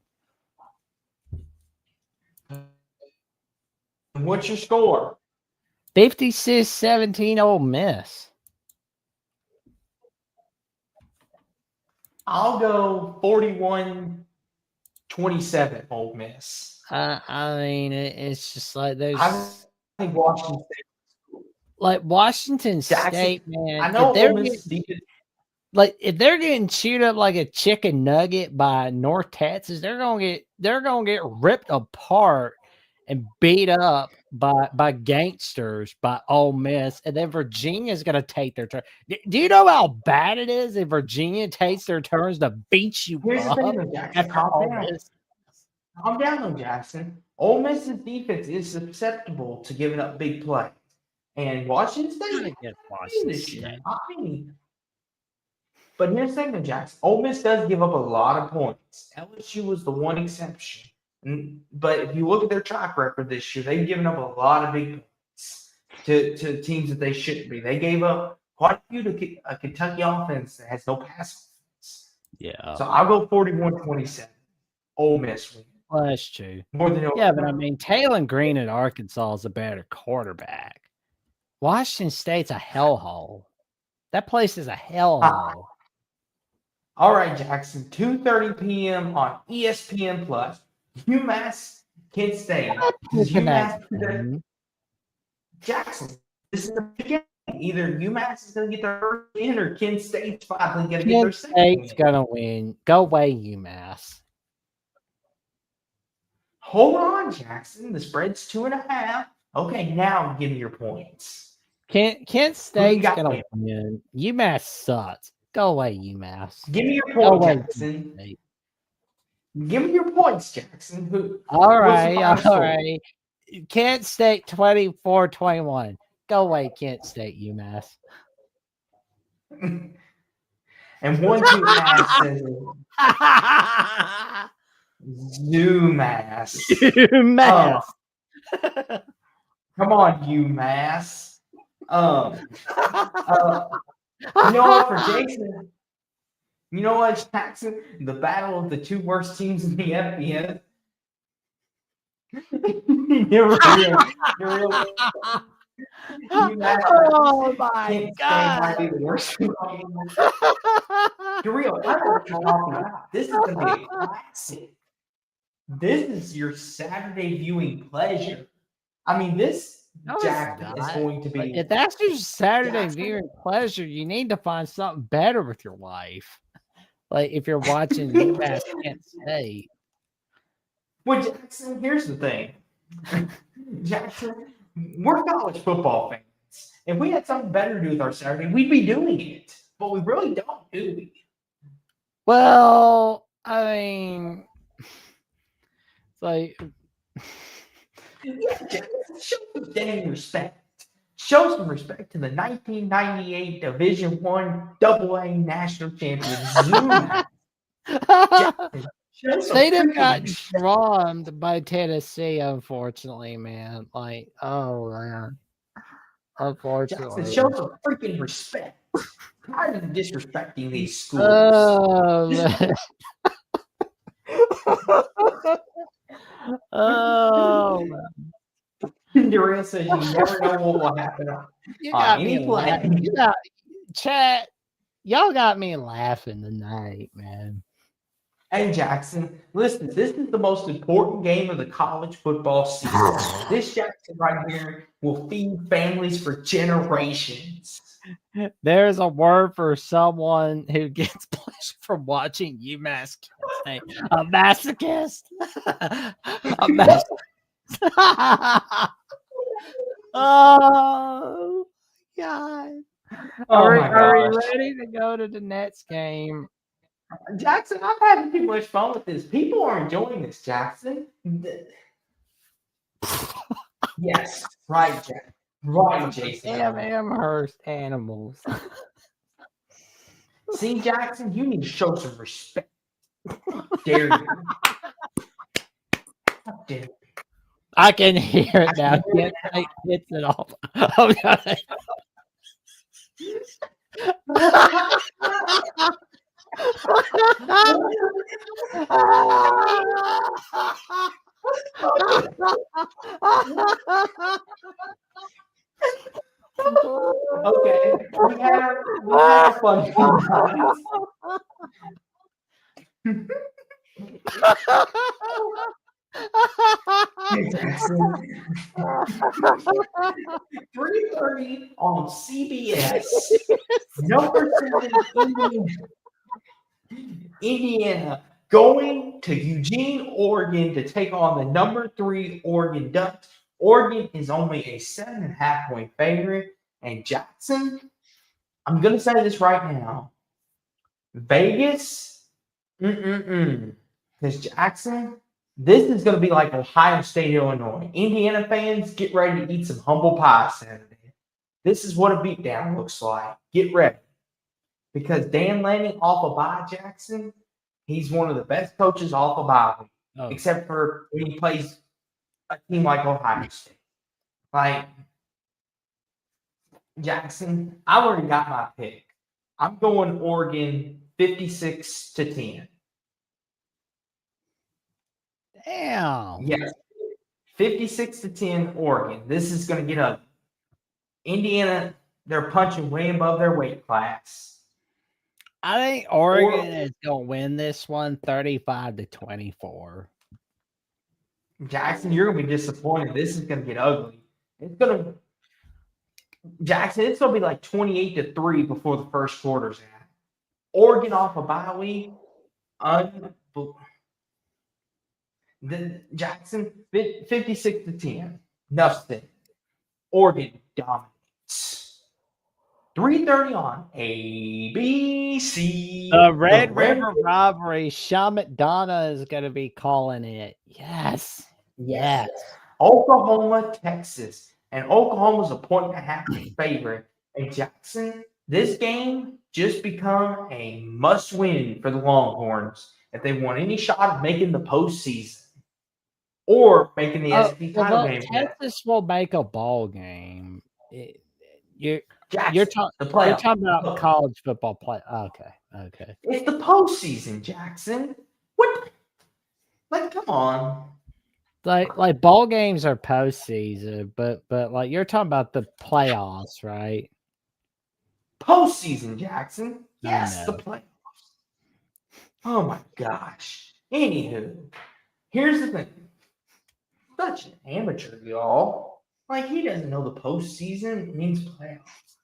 S2: What's your score?
S1: 56-17 Ole Miss.
S2: I'll go 41-27 Ole Miss.
S1: I mean, it's just like there's.
S2: I think Washington State.
S1: Like Washington State, man.
S2: I know Ole Miss
S1: if they're getting chewed up like a chicken nugget by North Texas, they're gonna get ripped apart and beat up by gangsters by Ole Miss, and then Virginia's gonna take their turn. Do you know how bad it is if Virginia takes their turns to beat you
S2: Here's
S1: up?
S2: The thing, Jackson. Calm down, though, Jackson. Ole Miss's defense is susceptible to giving up big plays, and Washington State. But here's the thing, though, Jackson. Ole Miss does give up a lot of points. LSU was the one exception. But if you look at their track record this year, they've given up a lot of big points to teams that they shouldn't be. They gave up quite a few to a Kentucky offense that has no pass offense.
S1: Yeah.
S2: So I'll go 41-27. Ole Miss win.
S1: Well, that's true.
S2: More than
S1: but I mean, Taylor Green at Arkansas is a better quarterback. Washington State's a hellhole. That place is a hellhole.
S2: All right, Jackson. 2:30 p.m. on ESPN Plus. UMass, Kent State. Jackson, this is the beginning. Either UMass is going to get their first win or Kent State's finally going to get their second win. Kent
S1: State's going to win. Go away, UMass.
S2: Hold on, Jackson. The spread's 2.5. Okay, now give me your points.
S1: Kent State's going to win. UMass sucks. Go away, UMass.
S2: Give me your points, Jackson. Give me your points, Jackson.
S1: All right. Kent State 24-21. Go away, Kent State, UMass.
S2: And 1-2 ass UMass.
S1: UMass.
S2: Come on, UMass. You know what, for Jason? You know what, Jackson? The battle of the two worst teams in the FBS. You're real.
S1: Oh my God!
S2: Might be the worst. You're real. I know what you're talking about. This is going to be a classic. This is your Saturday viewing pleasure. I mean, this. Jack is going to be.
S1: If that's your Saturday viewing pleasure, you need to find something better with your life. Like if you're watching UMass Kent State.
S2: Well, Jackson, here's the thing. Jackson, we're college football fans. If we had something better to do with our Saturday, we'd be doing it. But we really don't, do we?
S1: Well, I mean, it's like.
S2: Show some dang respect. Show some respect to the 1998 Division I AA national champion Zoom.
S1: They done got drummed by Tennessee, unfortunately, man. Like, oh man. Unfortunately.
S2: Jackson, show some freaking respect. Tired of disrespecting these schools.
S1: Oh, man.
S2: Darrell says you never know what will happen
S1: You
S2: on
S1: got me
S2: any play.
S1: laughing. You got chat. Y'all got me laughing tonight, man.
S2: Hey, Jackson, listen, this is the most important game of the college football season. This Jackson right here will feed families for generations.
S1: There's a word for someone who gets pleasure from watching UMass kids. Hey, a masochist. A masochist. Oh God.
S2: Oh my
S1: Are we
S2: gosh.
S1: ready to go to the next game?
S2: Jackson, I'm having too much fun with this. People are enjoying this, Jackson. Yes, right, Jack. Right, Jason.
S1: Amherst animals.
S2: See, Jackson, you need to show some respect. Dare you? How dare you?
S1: I can hear it now. Can't take hits it off. Oh, God.
S2: Okay, we had our fun tonight. Hey, Jackson. 3:30 on CBS. Number 7 Indiana going to Eugene, Oregon to take on the number 3 Oregon Ducks. Oregon is only a 7.5-point favorite. And Jackson, I'm going to say this right now. Vegas, because Jackson, this is going to be like Ohio State, Illinois. Indiana fans, get ready to eat some humble pie Saturday. This is what a beatdown looks like. Get ready. Because Dan Lanning off of bye, Jackson, he's one of the best coaches off of bye, except for when he plays a team like Ohio State. Like, Jackson, I've already got my pick. I'm going Oregon 56-10.
S1: Damn.
S2: Yes. 56-10 Oregon. This is going to get up. Indiana, they're punching way above their weight class.
S1: I think Oregon is going to win this one 35-24.
S2: Jackson, you're going to be disappointed. This is going to get ugly. It's going to Jackson, it's going to be like 28-3 before the first quarter's out. Oregon off a bye week. Then Jackson, 56-10. Nothing. Oregon dominates. 3:30 on ABC.
S1: The Red River Rivalry. Sean McDonough is going to be calling it. Yes.
S2: Oklahoma, Texas. And Oklahoma's a 1.5-point favorite. And Jackson, this game just become a must-win for the Longhorns if they want any shot of making the postseason or making the SEC title game.
S1: Texas will make a ball game. You're talking about college football play. Okay.
S2: It's the postseason, Jackson. What? Like, come on.
S1: Like ball games are postseason, but like you're talking about the playoffs, right?
S2: Postseason, Jackson. Yes, the playoffs. Oh my gosh. Anywho, here's the thing. Such an amateur, y'all. Like, he doesn't know the postseason means playoffs.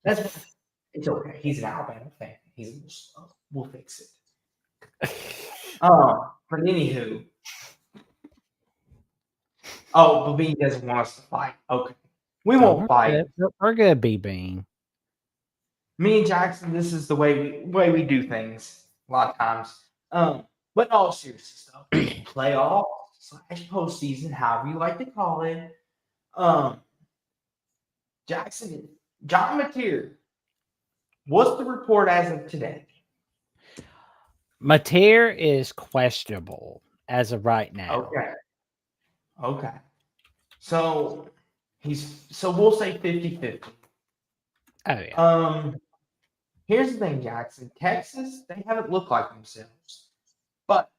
S2: It's okay. He's an Alabama fan. He's a little slow. We'll fix it. But anywho. Oh, but Bean doesn't want us to fight. Okay. We won't fight.
S1: We're good, Bean.
S2: Me and Jackson, this is the way we do things a lot of times. But in all seriousness, though, playoff / postseason, however you like to call it. Jackson, John Mateer, what's the report as of today?
S1: Mateer is questionable as of right now.
S2: Okay. So we'll say 50-50.
S1: Oh yeah.
S2: Here's the thing, Jackson. Texas, they haven't looked like themselves. But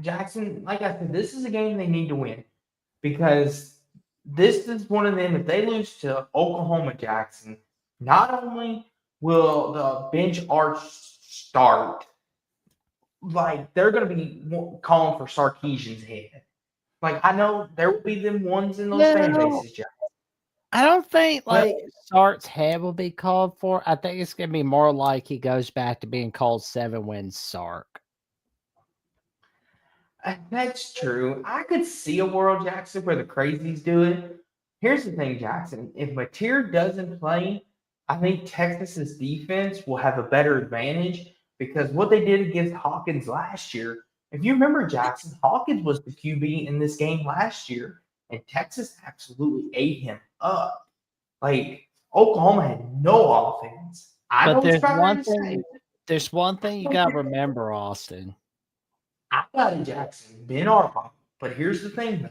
S2: Jackson, like I said, this is a game they need to win because this is one of them. If they lose to Oklahoma, Jackson, not only will the bench arch start, like they're going to be calling for Sarkisian's head. Like I know there will be them ones in those fan
S1: No,
S2: bases, Jackson.
S1: I don't think
S2: But
S1: Sark's head will be called for. I think it's gonna be more like he goes back to being called 7-win Sark.
S2: that's true. I could see a world, Jackson, where the crazies do it. Here's the thing, Jackson. If Mateer doesn't play, I think Texas's defense will have a better advantage because what they did against Hawkins last year. If you remember, Jackson, Hawkins was the QB in this game last year, and Texas absolutely ate him up. Like Oklahoma had no offense. I
S1: But
S2: know it's probably to say.
S1: there's one thing you gotta remember, Austin.
S2: I got it, Jackson. Ben Arpa. But here's the thing,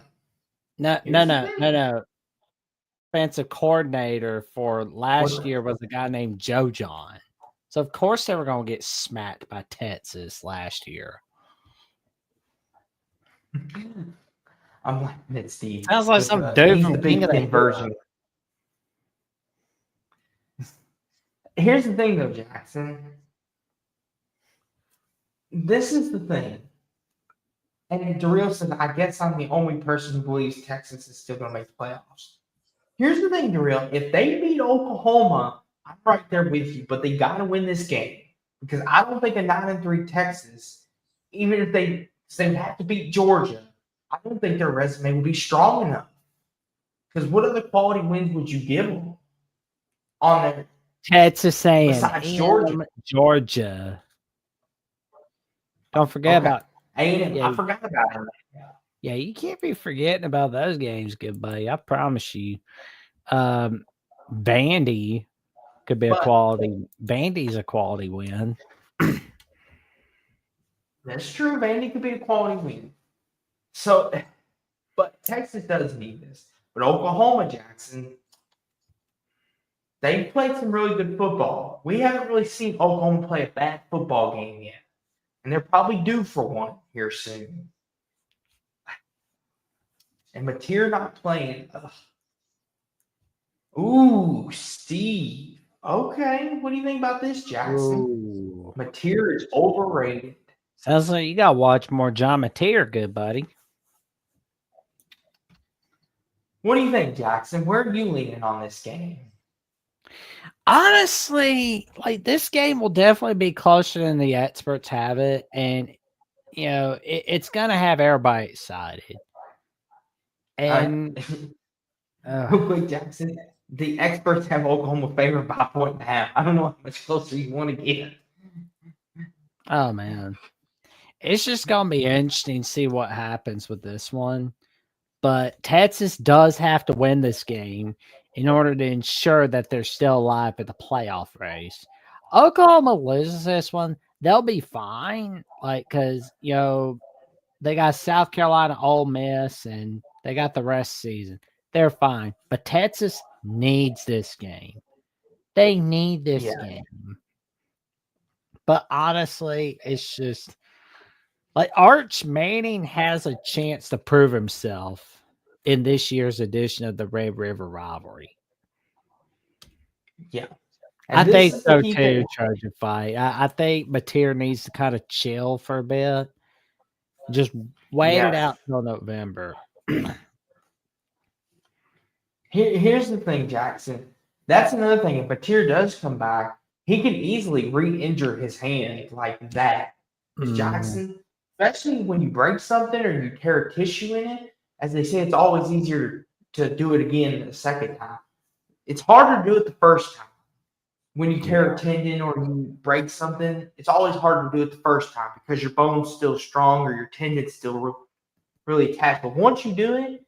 S2: though.
S1: No. Offensive coordinator for last year was a guy named Joe John. So of course they were gonna get smacked by Texas last year.
S2: I'm like that, Steve.
S1: Sounds like some dude
S2: he's
S1: from
S2: the Big
S1: King of the
S2: Ten
S1: Hill.
S2: version. Here's the thing, though, Jackson. This is the thing. And Darrell said, I guess I'm the only person who believes Texas is still going to make the playoffs. Here's the thing, Darrell. If they beat Oklahoma, I'm right there with you, but they got to win this game because I don't think a 9-3 Texas, even if they have to beat Georgia, I don't think their resume will be strong enough. Because what other quality wins would you give them on their
S1: Texas A&M,
S2: besides Georgia?
S1: Georgia. Don't forget about
S2: A&M. I forgot about it.
S1: Yeah, you can't be forgetting about those games, good buddy. I promise you. Vandy could be a quality. Vandy's a quality win.
S2: That's true. Vandy could be a quality win. So, but Texas does need this. But Oklahoma, Jackson, they've played some really good football. We haven't really seen Oklahoma play a bad football game yet. And they're probably due for one here soon. And Mateer not playing. Ugh. Ooh, Steve. Okay. What do you think about this, Jackson? Mateer is overrated.
S1: Sounds like you got to watch more John Mateer, good buddy.
S2: What do you think, Jackson? Where are you leaning on this game?
S1: Honestly, like this game will definitely be closer than the experts have it. And, you know, it's going to have everybody excited. And
S2: real quick, Jackson, the experts have Oklahoma favored by 1.5. I don't know how much closer you want to get.
S1: Oh, man. It's just going to be interesting to see what happens with this one. But Texas does have to win this game in order to ensure that they're still alive at the playoff race. Oklahoma loses this one, they'll be fine. Like, because, you know, they got South Carolina, Ole Miss, and they got the rest of the season. They're fine. But Texas needs this game. They need this game. But honestly, it's just like Arch Manning has a chance to prove himself in this year's edition of the Red River Rivalry.
S2: Yeah.
S1: And I think so too, Trojan Fight. I think Mateer needs to kind of chill for a bit. Just wait it out till November.
S2: Here's the thing, Jackson. That's another thing. If Mateer does come back, he can easily re-injure his hand like that. Because Jackson, especially when you break something or you tear a tissue in it, as they say, it's always easier to do it again the second time. It's harder to do it the first time. When you tear a tendon or you break something, it's always harder to do it the first time because your bone's still strong or your tendon's still really attached. But once you do it,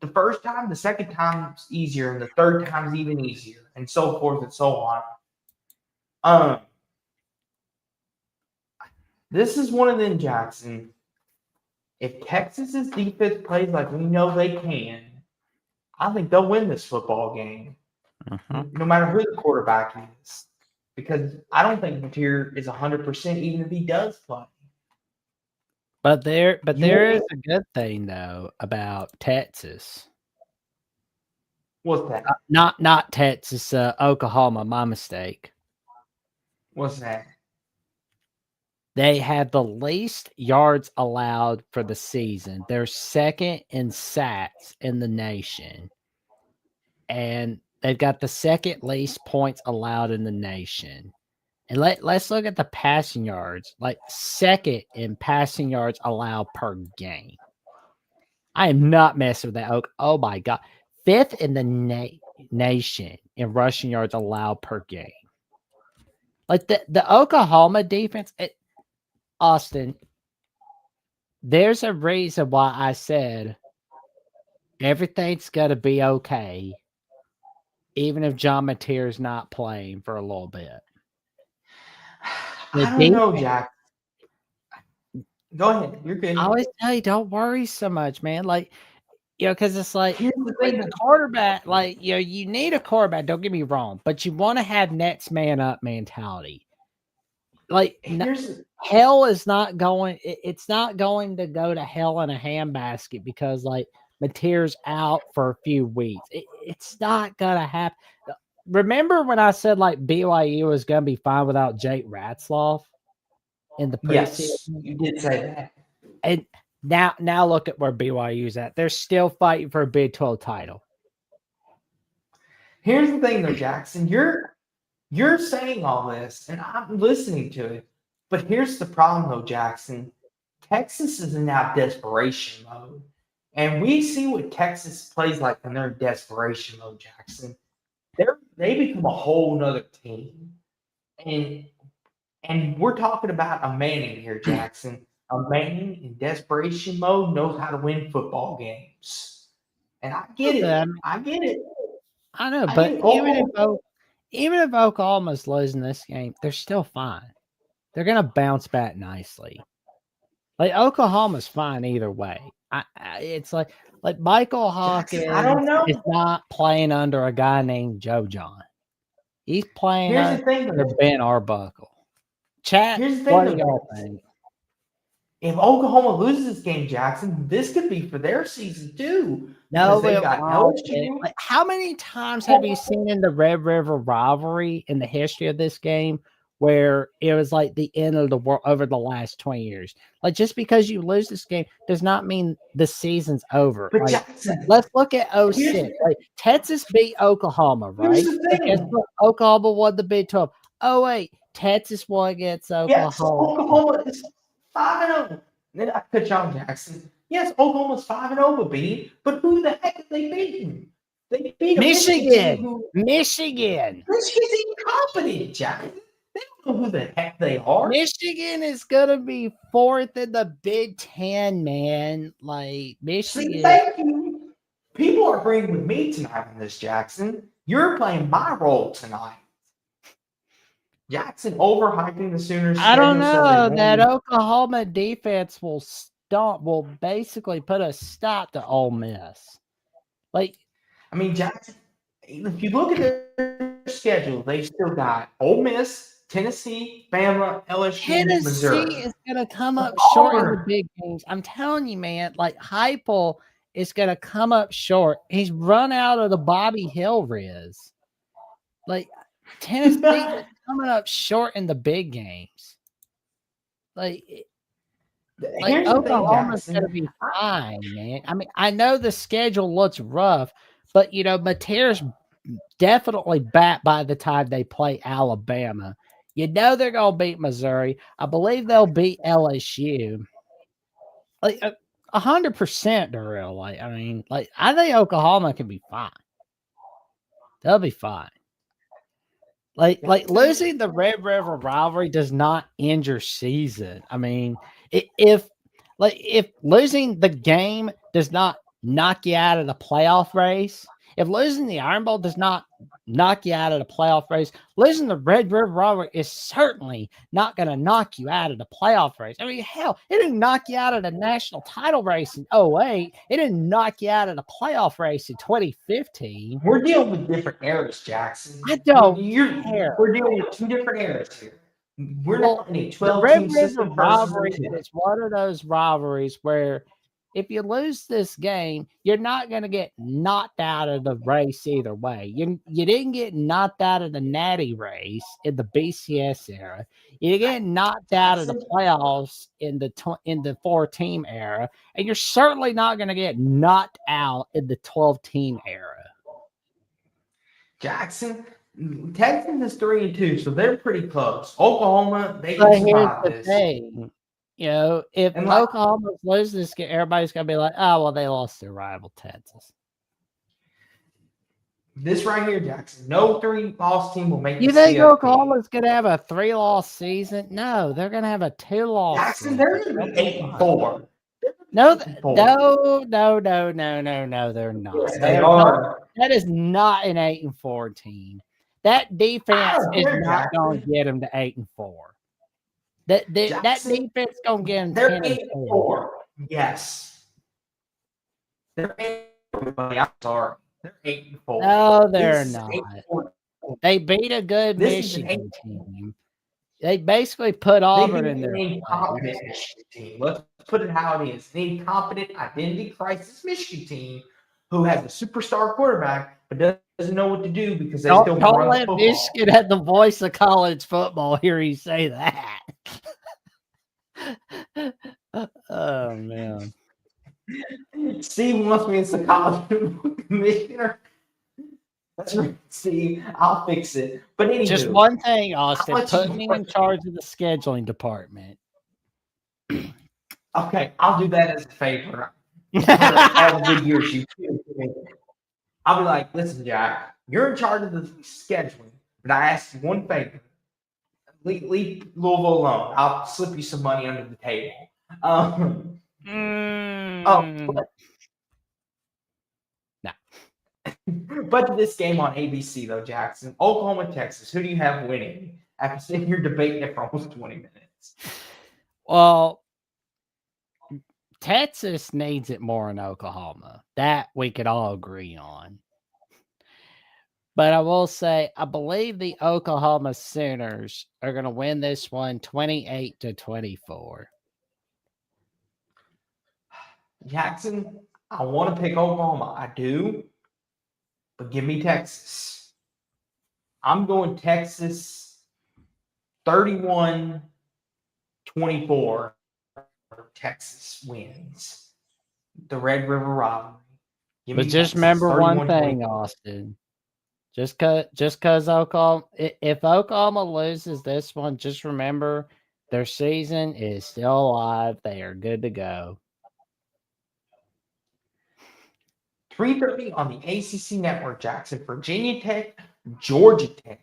S2: the first time, the second time is easier, and the third time is even easier, and so forth and so on. This is one of them, Jackson. If Texas's defense plays like we know they can, I think they'll win this football game. No matter who the quarterback is. Because I don't think Mateer is 100% even if he does play.
S1: there is a good thing though about Texas.
S2: What's that?
S1: Not Texas, Oklahoma. My mistake.
S2: What's that?
S1: They had the least yards allowed for the season. They're second in sacks in the nation, and they've got the second least points allowed in the nation. And let's look at the passing yards, like second in passing yards allowed per game. I am not messing with that. Oh my God. Fifth in the nation in rushing yards allowed per game. Like the Oklahoma defense, Austin, there's a reason why I said everything's going to be okay, even if John Mateer's not playing for a little bit.
S2: I don't know, Jack. Go ahead. You're good.
S1: I always tell you, don't worry so much, man. Like, because it's like the quarterback, like, you need a quarterback. Don't get me wrong, but you want to have next man up mentality. Like, hell is not going. It's not going to go to hell in a handbasket because like Mateer's out for a few weeks. It's not gonna happen. Remember when I said like BYU was gonna be fine without Jake Ratzloff in the preseason?
S2: Yes, you did say that.
S1: And now look at where BYU's at. They're still fighting for a Big 12 title.
S2: Here's the thing, though, Jackson. You're saying all this, and I'm listening to it. But here's the problem, though, Jackson. Texas is in now desperation mode. And we see what Texas plays like when they're in desperation mode, Jackson. They become a whole nother team. And we're talking about a Manning here, Jackson. A Manning in desperation mode knows how to win football games. And I get it. I get it.
S1: I know, but even if Oklahoma's losing this game, they're still fine. They're going to bounce back nicely. Like, Oklahoma's fine either way. It's like Michael Hawkins is not playing under a guy named Joe John. He's playing under Ben Arbuckle. Chat, what do y'all think?
S2: If Oklahoma loses this game, Jackson, this could be for their season too.
S1: No, like, how many times have you seen in the Red River Rivalry in the history of this game where it was like the end of the world over the last 20 years? Like, just because you lose this game does not mean the season's over.
S2: But
S1: like,
S2: Jackson,
S1: let's look at 06. Like, Texas beat Oklahoma, right? Guess what? Oklahoma won the Big 12. 08, Texas won against Oklahoma.
S2: Yes, Oklahoma is 5-0. Then I cut you on, Jackson. Yes, Oklahoma's 5-0, but who the heck did they beat? They beat
S1: Michigan.
S2: Michigan's incompetent, Jackson. They don't know who the heck they are.
S1: Michigan is gonna be fourth in the Big 10, man. Like, Michigan.
S2: See, thank you. People are agreeing with me tonight on this, Jackson. You're playing my role tonight. Jackson overhyping the Sooners.
S1: I don't know. That Oklahoma defense will basically put a stop to Ole Miss. Like,
S2: I mean, Jackson, if you look at their schedule, they've still got Ole Miss, Tennessee, Bama, LSU, Missouri.
S1: Tennessee is going to come up short in the big games. I'm telling you, man, like, Heupel is going to come up short. He's run out of the Bobby Hill Riz. Like, Tennessee is coming up short in the big games. Like Oklahoma's going to be fine, man. I mean, I know the schedule looks rough, but, Mateer's definitely back by the time they play Alabama. They're going to beat Missouri. I believe they'll beat LSU. Like, 100% they're real. Like, I mean, like, I think Oklahoma can be fine. They'll be fine. Like losing the Red River Rivalry does not end your season. I mean, if losing the game does not knock you out of the playoff race, if losing the Iron Bowl does not knock you out of the playoff race, losing the Red River Rivalry is certainly not going to knock you out of the playoff race. I mean, hell, it didn't knock you out of the national title race in 2008. It didn't knock you out of the playoff race in 2015.
S2: We're dealing with different eras, Jackson.
S1: I don't care.
S2: We're dealing with two different eras here. We're not in a
S1: the Red
S2: 12-team
S1: River
S2: system versus
S1: Rivalry
S2: the two.
S1: is one of those rivalries where if you lose this game, you're not going to get knocked out of the race either way. You didn't get knocked out of the Natty race in the BCS era. You get knocked out of the playoffs in the 4-team era, and you're certainly not going to get knocked out in the 12-team era.
S2: Jackson, Texas is 3-2, so they're pretty close. Oklahoma, they
S1: But
S2: can
S1: here's
S2: survive
S1: the
S2: this.
S1: thing. You know, if
S2: And like,
S1: Oklahoma loses this game, everybody's going to be like, oh, well, they lost their rival, Texas.
S2: this right here, Jackson, no 3-loss team will make
S1: You
S2: the
S1: think
S2: CFP.
S1: Oklahoma's going to have a 3-loss season? No, they're going to have a 2-loss
S2: Jackson,
S1: season.
S2: they're going to be 8-4.
S1: No, they're not.
S2: Yes, they are.
S1: That is not an 8-4 team. That defense is not going to get them to 8-4. That defense is going to get them
S2: they're
S1: 10-4.
S2: Yes. They're 8-4. I'm sorry. They're 8-4.
S1: No, they're not. They beat a good Michigan team. They basically put Auburn in their
S2: incompetent Michigan team. Let's put it how it is. An incompetent identity crisis Michigan team who has a superstar quarterback but doesn't know what to do because they still
S1: don't let Michigan have the voice of college football hear you say that. Oh man.
S2: Steve wants me as a college commissioner. That's right, Steve. I'll fix it. But anyway,
S1: just one thing, Austin. Put me in charge of the scheduling department.
S2: Okay, I'll do that as a favor. All the good years you do. I'll be like, listen, Jack, you're in charge of the scheduling, but I asked you one favor. Leave Louisville alone. I'll slip you some money under the table. But this game on ABC, though, Jackson, Oklahoma, Texas, who do you have winning? After sitting here debating it for almost 20 minutes.
S1: Well, Texas needs it more than Oklahoma. That we could all agree on. But I will say, I believe the Oklahoma Sooners are going to win this one 28-24.
S2: Jackson, I want to pick Oklahoma. I do. But give me Texas. I'm going Texas 31-24. Texas wins the Red River Rivalry.
S1: But just remember one thing, Austin. Just because Oklahoma, if Oklahoma loses this one, just remember their season is still alive. They are good to go.
S2: 3:30 on the ACC Network, Jackson. Virginia Tech, Georgia Tech.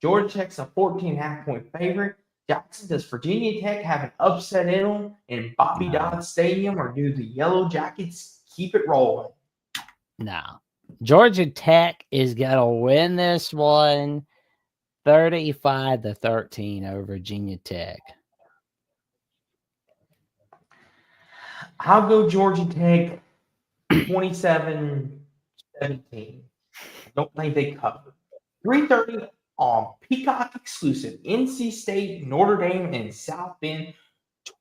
S2: Georgia Tech's a 14.5-point favorite. Jackson, does Virginia Tech have an upset in them in Bobby Dodd Stadium, or do the Yellow Jackets keep it rolling?
S1: No. Georgia Tech is going to win this one 35-13 over Virginia Tech.
S2: I'll go Georgia Tech 27-17. I don't think they cover. 3:30 on Peacock exclusive. NC State, Notre Dame, and South Bend.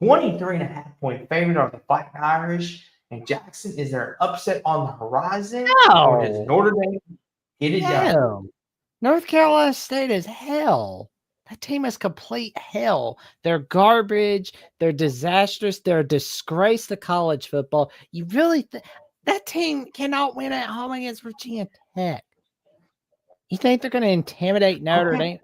S2: 23.5-point favorite are the Fighting Irish. And Jackson, is there an upset on the horizon?
S1: No.
S2: Or does Notre Dame get it done?
S1: North Carolina State is hell. That team is complete hell. They're garbage. They're disastrous. They're a disgrace to college football. You really that team cannot win at home against Virginia Tech. You think they're going to intimidate Notre Dame?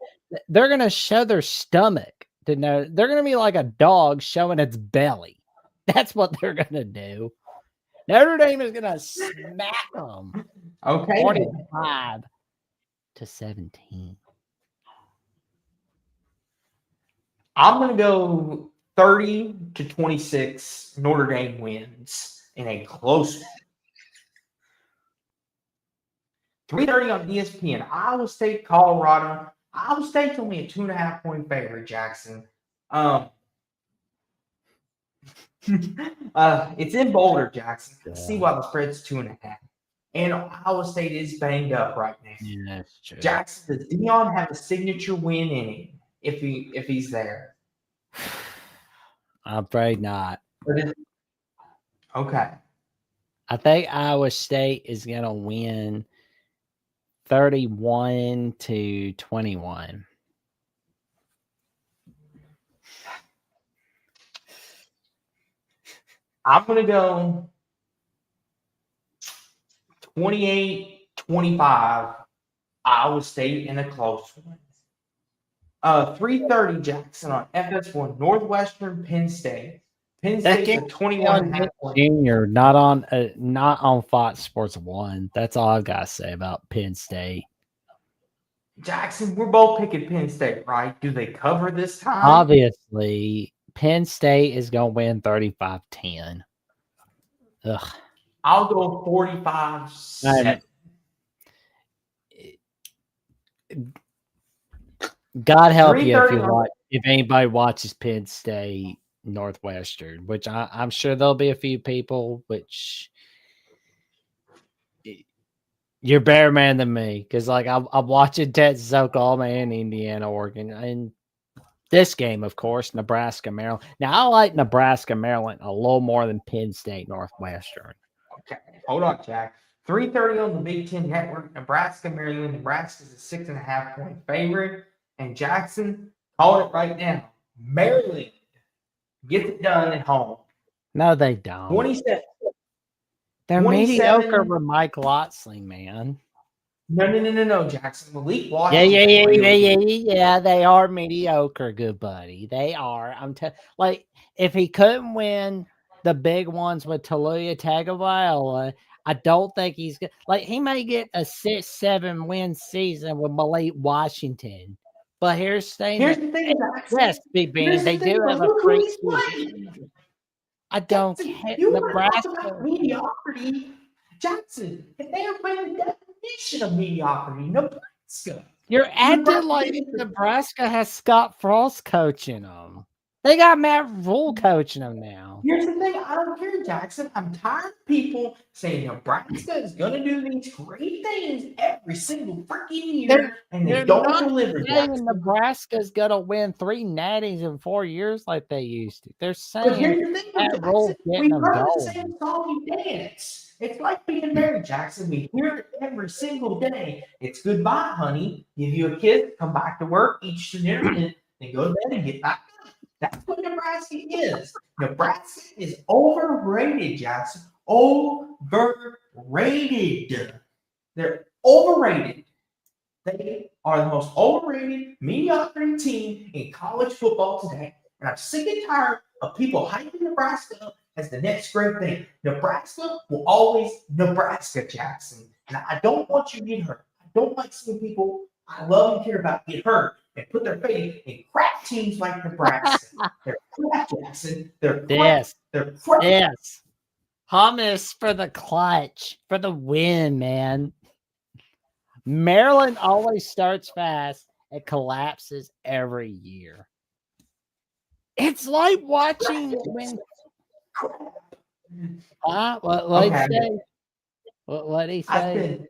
S1: They're going to show their stomach to know. They're going to be like a dog showing its belly. That's what they're going to do. Notre Dame is going to smack them. 45-17.
S2: I'm going to go 30-26. Notre Dame wins in a close one. 3:30 on ESPN. Iowa State, Colorado. Iowa State's only a 2.5-point favorite, Jackson. It's in Boulder, Jackson. Let's see why the spread's 2.5. And Iowa State is banged up right now.
S1: Yeah, that's true.
S2: Jackson, does Dion have a signature win inning if he's there.
S1: I'm afraid not.
S2: Okay.
S1: I think Iowa State is going to win 31-21.
S2: I'm going to go 28-25, Iowa State in a close one. 3:30 Jackson on FS1, Northwestern, Penn State. Penn State's a 21.5 point.
S1: Junior, not on Fox Sports 1. That's all I've got to say about Penn State.
S2: Jackson, we're both picking Penn State, right? Do they cover this time?
S1: Obviously, Penn State is going to win 35-10. Ugh.
S2: I'll go 45-7.
S1: God help you if anybody watches Penn State Northwestern, which I'm sure there'll be a few people, which you're better man than me, because like I'm watching Texas, Oklahoma, and Indiana, Oregon, and this game, of course, Nebraska, Maryland. Now I like Nebraska, Maryland a little more than Penn State Northwestern.
S2: Okay, hold on, Jack. 3:30 on the Big Ten Network. Nebraska, Maryland. Nebraska's a 6.5 point favorite. And Jackson, call it right now. Maryland gets it done at home.
S1: No, they don't.
S2: 27.
S1: They're mediocre with Mike Lotzley, man.
S2: No, Jackson. Malik Washington.
S1: Yeah. They are mediocre, good buddy. They are. Like, if he couldn't win the big ones with Taulia Tagovailoa, I don't think he's good. Like, he may get a 6-7 win season with Malik Washington. But here's the thing. Yes, Big Bean, they do have a great season. I don't care.
S2: Nebraska mediocrity. Jackson, if they are playing the definition of mediocrity, Nebraska.
S1: You're acting like Nebraska has Scott Frost coaching them. They got Matt Rule coaching them now.
S2: Here's the thing. I don't care, Jackson. I'm tired of people saying Nebraska is going to do these great things every single freaking year, and they don't deliver.
S1: Nebraska's going to win 3 natties in 4 years like they used to. They're saying
S2: Matt Rule getting them going. The same song you dance. It's like being married, Jackson. We hear it every single day. It's goodbye, honey. Give you a kiss, come back to work, eat your dinner, and go to bed and get back. That's what Nebraska is. Nebraska is overrated, Jackson. Overrated. They're overrated. They are the most overrated, mediocre team in college football today. And I'm sick and tired of people hyping Nebraska up as the next great thing. Nebraska will always Nebraska, Jackson. And I don't want you to get hurt. I don't like seeing people I love and care about get hurt and put their faith in crap teams like Nebraska. They're crap, Jackson. They're crap.
S1: Yes.
S2: They're crap.
S1: Yes. Hummus for the clutch, for the win, man. Maryland always starts fast and collapses every year. It's like watching when. What did he say? What did he say?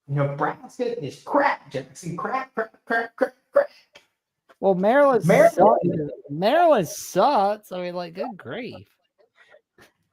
S2: Nebraska is crap, Jackson. Crap.
S1: Well, Maryland sucks. I mean, like, good grief.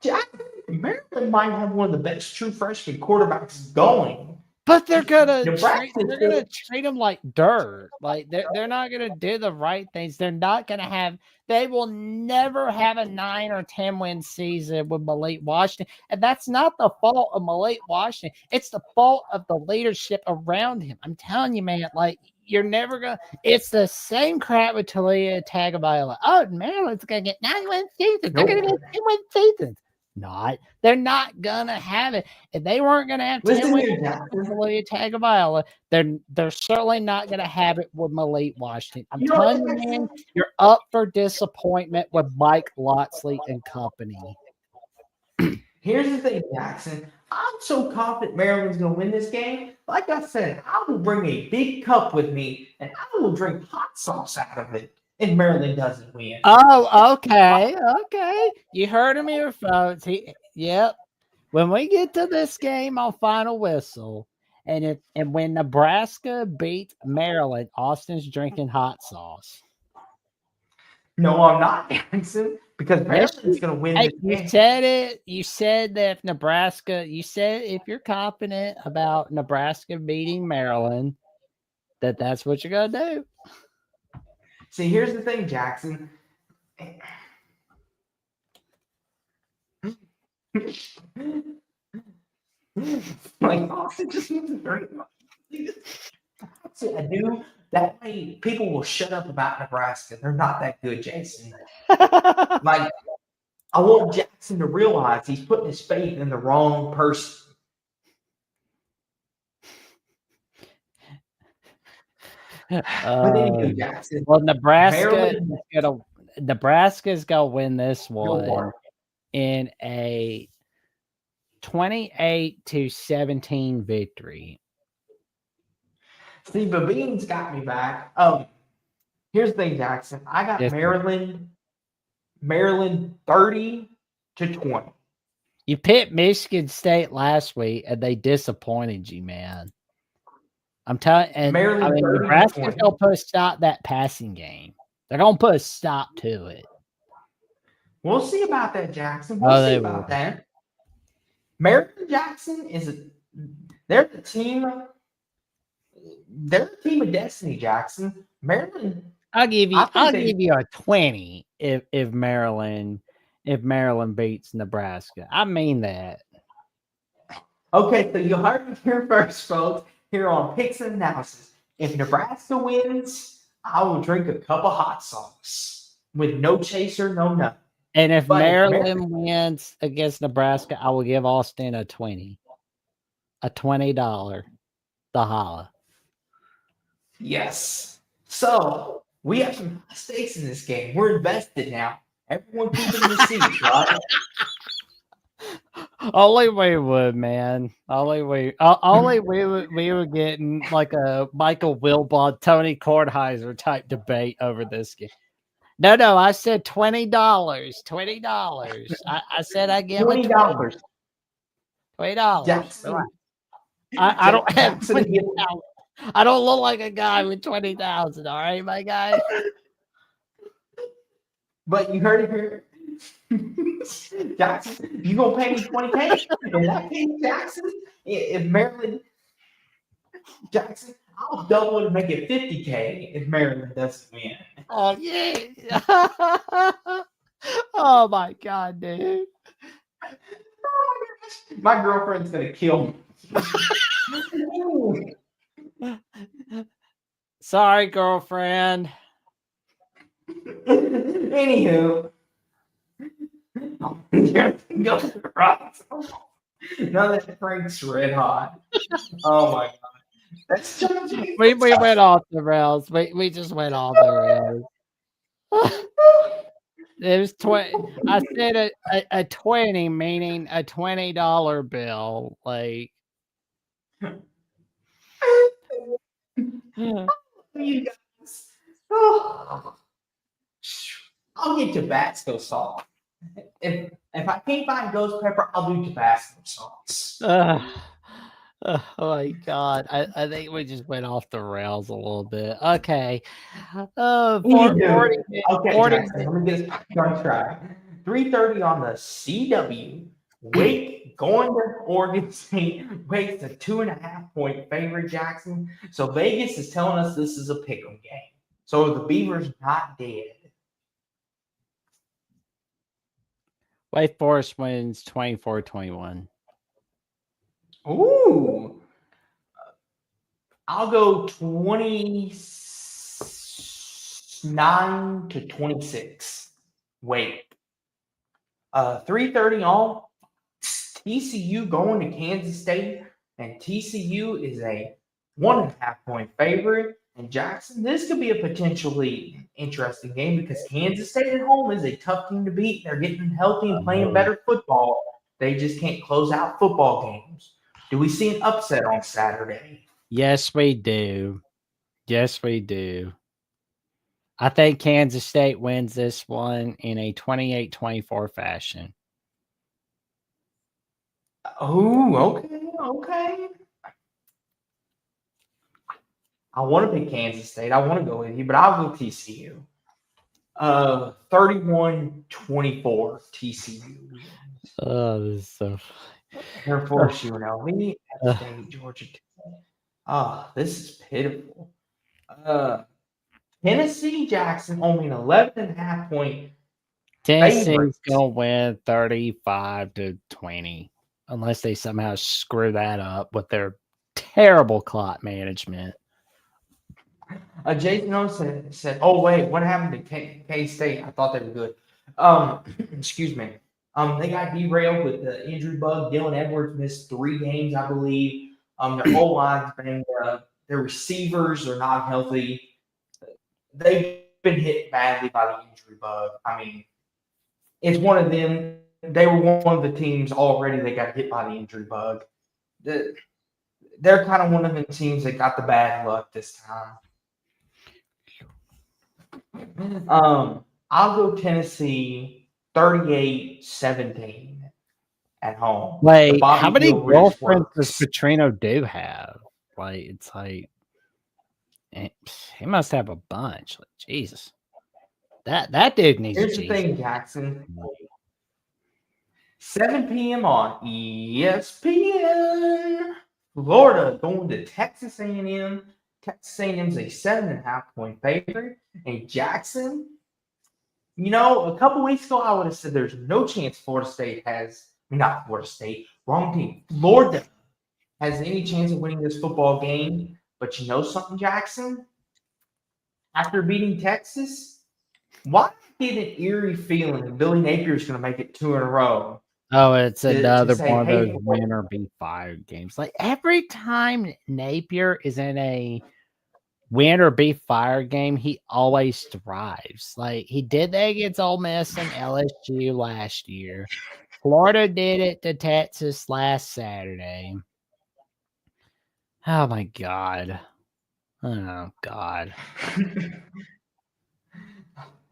S2: Jackson, Maryland might have one of the best true freshman quarterbacks going.
S1: But they're gonna treat them like dirt. Like they're not gonna do the right things. They're not gonna have. They will never have a 9 or 10 win season with Malik Washington, and that's not the fault of Malik Washington. It's the fault of the leadership around him. I'm telling you, man. Like you're never gonna. It's the same crap with Taulia Tagovailoa. Oh, Maryland's gonna get 9 win seasons. They're gonna get 10 win seasons. They're not gonna have it. If they weren't gonna have 10 wins with Taulia Tagovailoa, they're certainly not gonna have it with Malik Washington. I'm telling you, man, you're up for disappointment with Mike Lotzley and company.
S2: Here's the thing, Jackson. I'm so confident Maryland's gonna win this game. Like I said, I will bring a big cup with me and I will drink hot sauce out of it. If Maryland doesn't win.
S1: Oh, okay. You heard him here, folks. Yep. When we get to this game on Final Whistle, And when Nebraska beats Maryland, Austin's drinking hot sauce.
S2: No, I'm not, Jackson, because Maryland's going to win
S1: Hey,
S2: the
S1: you
S2: game.
S1: said it. You said that if Nebraska, you said if you're confident about Nebraska beating Maryland, that's what you're going to do.
S2: See, here's the thing, Jackson. Like, Austin just needs to drink. I do. That way, people will shut up about Nebraska. They're not that good, Jason. Like, I want Jackson to realize he's putting his faith in the wrong person. But anyway, Jackson.
S1: Well, Nebraska's gonna win this one in a 28-17 victory.
S2: See, Babin's got me back. Here's the thing, Jackson. I got Maryland 30-20.
S1: You picked Michigan State last week, and they disappointed you, man. I'm telling you, Nebraska's gonna put a stop that passing game. They're gonna put a stop to it.
S2: We'll see about that, Jackson. We'll see about that. Maryland, Jackson they're the team. They're a team of destiny, Jackson. Maryland.
S1: I'll give you a 20 if Maryland beats Nebraska. I mean that.
S2: Okay, so you heard it here first, folks. Here on Picks and Analysis. If Nebraska wins, I will drink a cup of hot sauce with no chaser, no nothing.
S1: And if Maryland wins against Nebraska, I will give Austin a $20. The holla.
S2: Yes. So we have some stakes in this game. We're invested now. Everyone keeping the receipts, right?
S1: Only we would, man. Only we were getting like a Michael Wilbon, Tony Kornheiser type debate over this game. No, I said $20. $20. I said I give $20. $20. I don't have $20,000. I don't look like a guy with 20,000. All right, my guy.
S2: But you heard it here. Jackson, you gonna pay me $20K? In that case, Jackson, if Maryland, Jackson, I'll double it and make it $50K if Maryland doesn't win.
S1: Oh yeah! Oh my god, dude!
S2: My girlfriend's gonna kill me.
S1: Sorry, girlfriend.
S2: Anywho. Now that Frank's red hot. Oh my god. That's
S1: we went off the rails. We just went off the rails. It was 20. I said a 20, meaning a $20 bill. Like
S2: you guys. Oh. I'll get Tabasco sauce. If I can't find ghost pepper, I'll do Tabasco sauce.
S1: Oh my god! I think we just went off the rails a little bit. Okay. 40
S2: Jackson, let me get this on track. 3:30 on the CW. Wake going to Oregon State. Wake's a 2.5-point favorite, Jackson. So Vegas is telling us this is a pick'em game. So the Beavers not dead.
S1: Wake Forest wins 24-21.
S2: Ooh. I'll go 29-26. Wake. 3:30 on. TCU going to Kansas State. And TCU is a 1.5-point favorite. And Jackson, this could be a potentially interesting game because Kansas State at home is a tough team to beat. They're getting healthy and playing better football. They just can't close out football games. Do we see an upset on Saturday?
S1: Yes, we do. Yes, we do. I think Kansas State wins this one in a 28-24 fashion.
S2: Oh, okay. I want to pick Kansas State. I want to go with you, but I'll go TCU. 31-24 TCU wins.
S1: Oh, this is so
S2: Air Force, UNLV, App
S1: uh,
S2: State, Georgia Tech. Oh, this is pitiful. Tennessee, Jackson, only an 11.5 point
S1: Tennessee's
S2: favorite.
S1: gonna win 35-20, unless they somehow screw that up with their terrible clock management.
S2: Jason Owens said, "Oh wait, what happened to K State? I thought they were good." Excuse me. They got derailed with the injury bug. Dylan Edwards missed 3 games, I believe. Their whole line's banged up. Their receivers are not healthy. They've been hit badly by the injury bug. I mean, it's one of them. They were one of the teams already that got hit by the injury bug. They're kind of one of the teams that got the bad luck this time. I'll go Tennessee 38-17 at home.
S1: Wait, how many
S2: Bobby Gilbert
S1: girlfriends does
S2: works.
S1: Petrino do have? Like, it's like he must have a bunch. Like, Jesus, that dude needs.
S2: Here's the thing, Jackson. 7 p.m. on ESPN. Florida going to Texas A&M. Texas A&M's a 7.5 point favorite. And Jackson, a couple weeks ago, I would have said there's no chance Florida State has, not Florida State, wrong team. Florida has any chance of winning this football game. But you know something, Jackson? After beating Texas, why get an eerie feeling that Billy Napier's going to make it 2 in a row?
S1: Oh, it's another
S2: say,
S1: one of
S2: hey,
S1: those win or be fired games. Like, every time Napier is in a win or be fired game, he always thrives. Like, he did that against Ole Miss and LSU last year. Florida did it to Texas last Saturday. Oh my God. Oh God.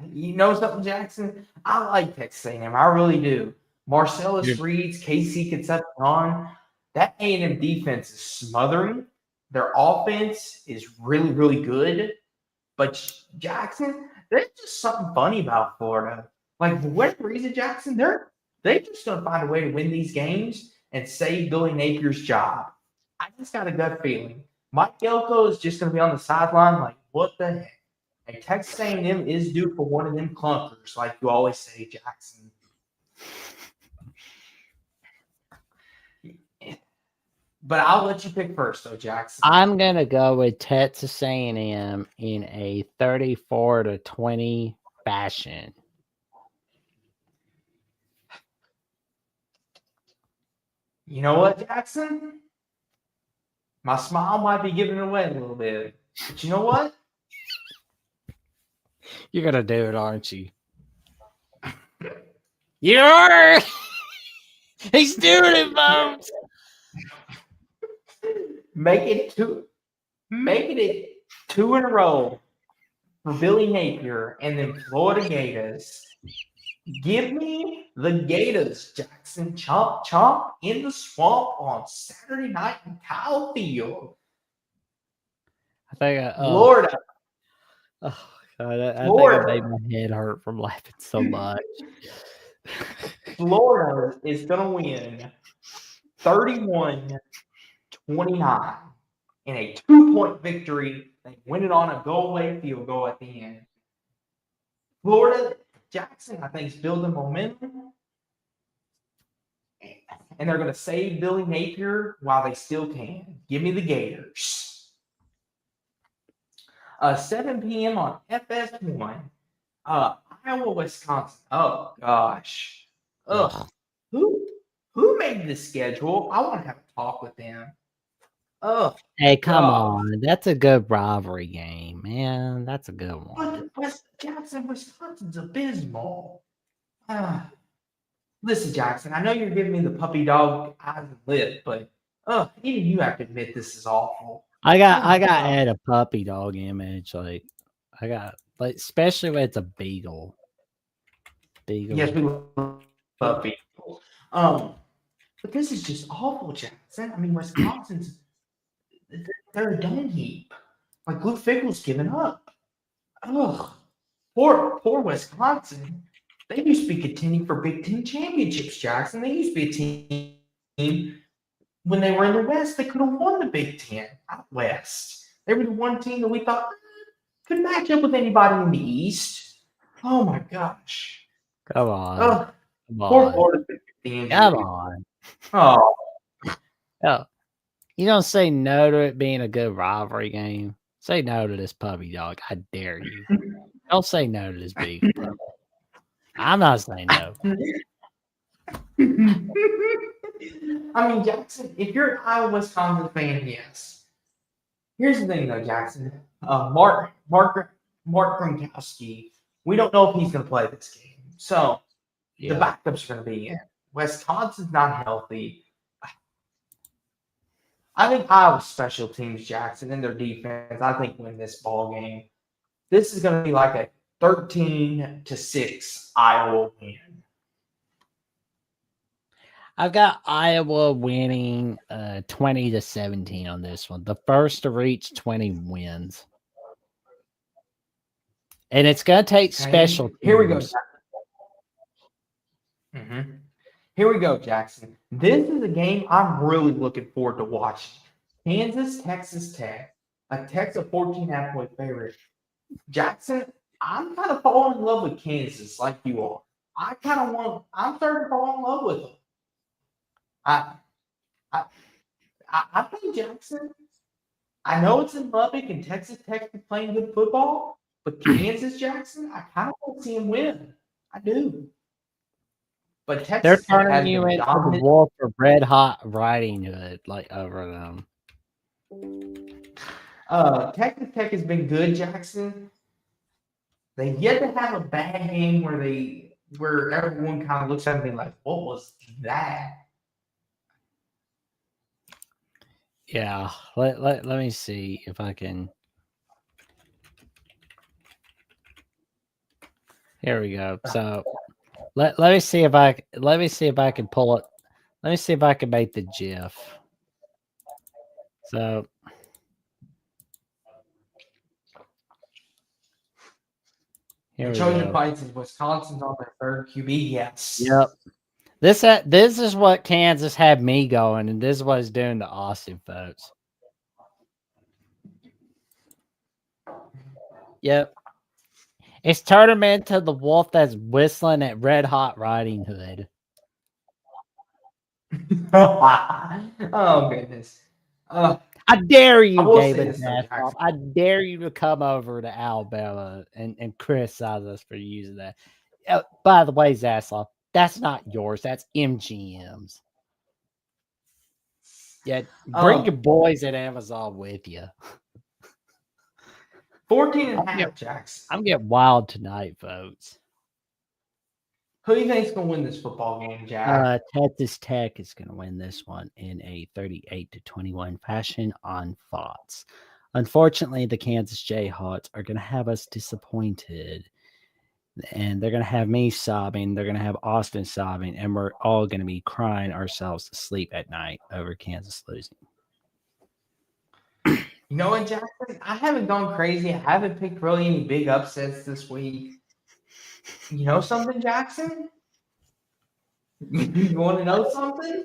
S2: You know something, Jackson? I like Texas A&M. I really do. Marcellus Reed's, Casey Concepcion, that A&M defense is smothering. Their offense is really, really good. But Jackson, there's just something funny about Florida. Like, for whatever reason, Jackson, they're just going to find a way to win these games and save Billy Napier's job. I just got a gut feeling. Mike Elko is just going to be on the sideline like, what the heck? And Texas A&M is due for one of them clunkers, like you always say, Jackson. But I'll let you pick first, though, Jackson.
S1: I'm gonna go with Texas A&M in a 34-20 fashion.
S2: You know what, Jackson? My smile might be giving it away a little bit. But you know what?
S1: You're gonna do it, aren't you? You're he's doing it, folks.
S2: Making it 2 in a row for Billy Napier and then Florida Gators. Give me the Gators, Jackson. Chomp, chomp in the swamp on Saturday night in Kyle Field.
S1: I think
S2: Florida.
S1: Oh God, I think I made my head hurt from laughing so much.
S2: Florida is going to win 31-29 in a 2-point victory. They win it on a go-away field goal at the end. Florida, Jackson, I think, is building momentum. And they're going to save Billy Napier while they still can. Give me the Gators. 7 p.m. on FS1. Iowa, Wisconsin. Oh, gosh. Ugh. Who made this schedule? I want to have a talk with them. Oh,
S1: hey, come on. That's a good rivalry game, man. That's a good one.
S2: But Wisconsin's abysmal. Listen, Jackson, I know you're giving me the puppy dog eyes and lip, but even you have to admit this is awful.
S1: I got add a puppy dog image. Like, I got, like, especially when it's a beagle.
S2: Yes, we love beagles. But this is just awful, Jackson. I mean, Wisconsin's they're a dung heap. Like Luke Fickle's giving up. Ugh. Poor Wisconsin. They used to be contending for Big Ten championships, Jackson. They used to be a team when they were in the West. They could have won the Big Ten out West. They were the one team that we thought could match up with anybody in the East. Oh my gosh.
S1: Come on.
S2: Ugh.
S1: Come
S2: Poor
S1: on.
S2: Florida.
S1: Come on.
S2: Oh.
S1: Oh, you don't say no to it being a good rivalry game. Say no to this puppy dog. I dare you. Don't say no to this big puppy. I'm not saying no.
S2: I mean, Jackson, if you're an Iowa Wisconsin fan, yes. Here's the thing, though, Jackson. Mark Gronkowski. We don't know if he's going to play this game, so the backups are going to be in. Wisconsin's not healthy. I think Iowa's special teams, Jackson, and their defense, I think win this ball game. This is going to be like a 13-6 Iowa win.
S1: I've got Iowa winning 20-17 on this one. The first to reach 20 wins. And it's going to take special teams.
S2: Here we go. Here we go, Jackson. This is a game I'm really looking forward to watching. Kansas, Texas Tech. Tech's a 14.5-point favorite. Jackson, I'm kind of falling in love with Kansas like you are. I'm starting to fall in love with them. I think Jackson, I know it's in Lubbock and Texas Tech is playing good football, but Kansas, Jackson, I kind of want to see him win. I do. But Texas
S1: They're turning you into the wolf of Red Hot Riding Hood, like over them.
S2: Texas Tech has been good, Jackson. They've yet to have a bad game where everyone kind of looks at me like, what was that?
S1: Yeah, let me see if I can. Here we go. So let me see if I can pull it. Let me see if I can make the GIF. So
S2: here the Trojan fights in Wisconsin's on their third QB. Yes.
S1: Yep. This is what Kansas had me going, and this is what it's doing to Austin, folks. Yep. It's turned him into the wolf that's whistling at Red Hot Riding Hood.
S2: Oh, goodness.
S1: I dare you, David Zastroff. I dare you to come over to Alabama and criticize us for using that. By the way, Zastroff, that's not yours. That's MGM's. Yeah, bring your boys at Amazon with you.
S2: 14.5, Jackson.
S1: I'm getting wild tonight, folks.
S2: Who do you think is going to win this football game, Jack?
S1: Texas Tech is going to win this one in a 38-21 fashion on Fox. Unfortunately, the Kansas Jayhawks are going to have us disappointed. And they're going to have me sobbing. They're going to have Austin sobbing. And we're all going to be crying ourselves to sleep at night over Kansas losing.
S2: You know what, Jackson? I haven't gone crazy. I haven't picked really any big upsets this week. You know something, Jackson? You want to know something?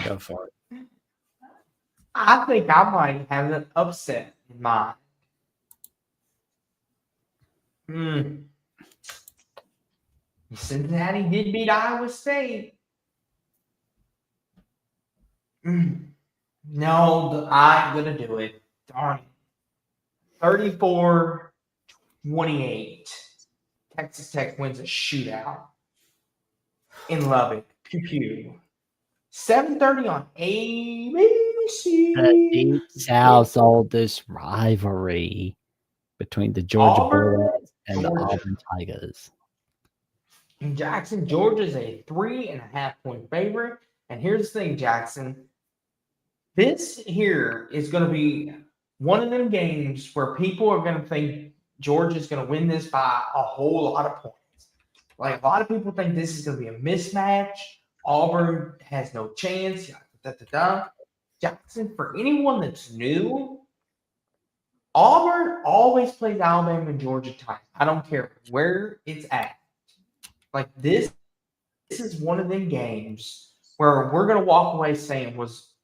S1: Go for it.
S2: I think I might have an upset in mind. Cincinnati did beat Iowa State. No, I'm going to do it. Darn it. 34-28. Texas Tech wins a shootout in Lubbock. Pew pew. 7:30 on ABC.
S1: The Deep South's oldest rivalry between the Georgia Bulldogs and the Auburn Tigers.
S2: In Jackson, Georgia's a 3.5-point favorite. And here's the thing, Jackson. This here is going to be one of them games where people are going to think Georgia's going to win this by a whole lot of points. Like, a lot of people think this is going to be a mismatch. Auburn has no chance. Jackson, for anyone that's new, Auburn always plays Alabama and Georgia tight. I don't care where it's at. Like this is one of them games where we're gonna walk away saying, was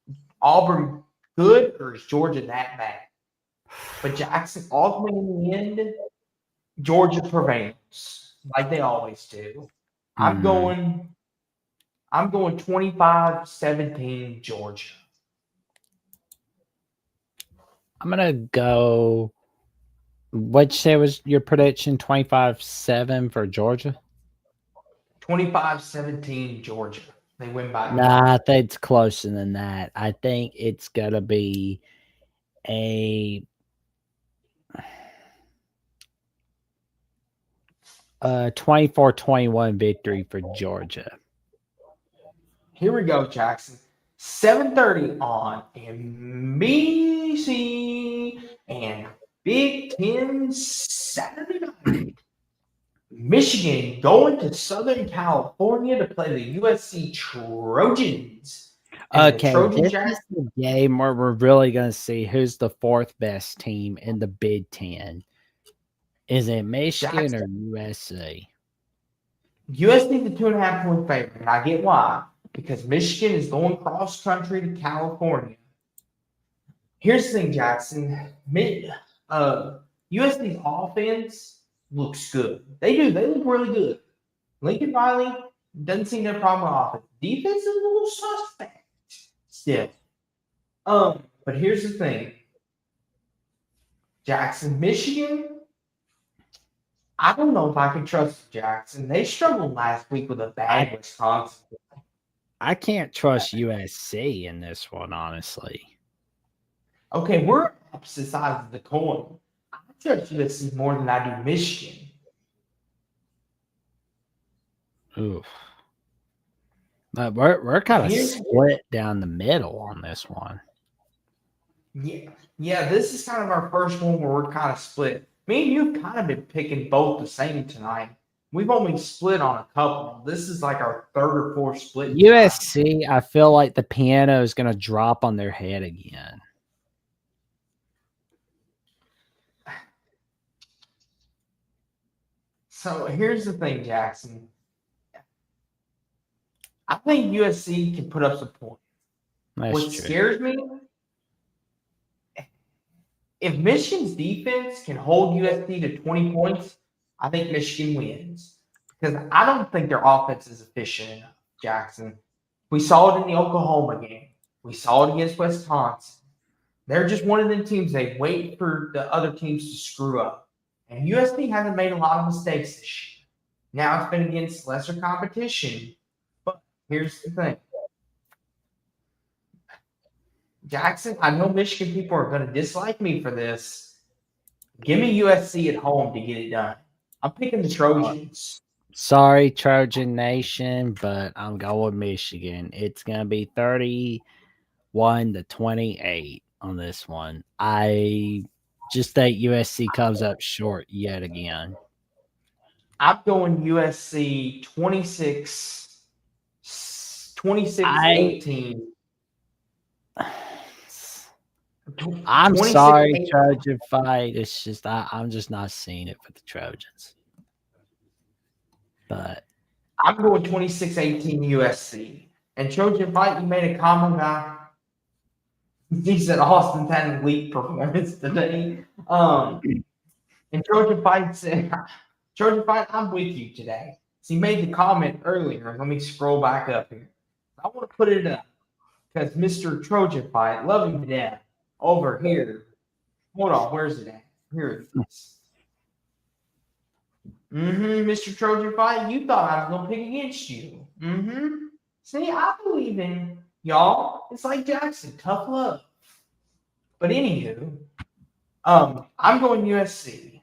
S2: Auburn good or is Georgia that bad? But Jackson, ultimately in the end, Georgia prevails like they always do. I'm going 25-17 Georgia.
S1: I'm gonna go. What'd you say was your prediction? 25-7 for Georgia?
S2: 25-17 Georgia. They win by.
S1: Nah, I think it's closer than that. I think it's gonna be a 24-21 victory for Georgia.
S2: Here we go, Jackson. 7:30 on NBC and Big Ten Saturday night. Michigan going to Southern California to play the USC Trojans. And
S1: Okay, this is the game where we're really going to see who's the fourth best team in the Big Ten. Is it Michigan or USC?
S2: USC the 2.5-point favorite, and I get why. Because Michigan is going cross country to California. Here's the thing, Jackson. USC's offense looks good. They do. They look really good. Lincoln Riley doesn't seem to have a problem with offense. Defense is a little suspect still. But here's the thing. Jackson, Michigan. I don't know if I can trust Jackson. They struggled last week with a bad Wisconsin.
S1: I can't trust USC in this one, honestly.
S2: Okay, we're opposite sides of the coin. I trust USC more than I do Michigan.
S1: Oof. But we're kind of split down the middle on this one.
S2: Yeah. This is kind of our first one where we're kind of split. Me and you've kind of been picking both the same tonight. We've only split on a couple. This is like our third or fourth split.
S1: USC, I feel like the piano is going to drop on their head again.
S2: So here's the thing, Jackson. I think USC can put up some points. What scares me, if Michigan's defense can hold USC to 20 points, I think Michigan wins. Because I don't think their offense is efficient enough, Jackson. We saw it in the Oklahoma game. We saw it against Wisconsin. They're just one of them teams. They wait for the other teams to screw up. And USC hasn't made a lot of mistakes this year. Now it's been against lesser competition. But here's the thing. Jackson, I know Michigan people are going to dislike me for this. Give me USC at home to get it done. I'm picking the Trojans.
S1: Sorry, Trojan Nation, but I'm going with Michigan. It's going to be 31-28 on this one. I just think USC comes up short yet again.
S2: I'm going USC 26-18.
S1: I'm sorry, Trojan fight. It's just I'm just not seeing it for the Trojans. But
S2: I'm going 26-18 USC. And Trojan fight, you made a comment about. He said Austin's had an elite performance today. And Trojan fight said, Trojan fight, I'm with you today. So he made the comment earlier. Let me scroll back up here. I want to put it up because Mr. Trojan fight, love him to death. Over here. Hold on, where's it at? Here it is. Mr. Trojan fight, you thought I was going to pick against you. See, I believe in y'all. It's like Jackson, tough love. But anywho, I'm going USC.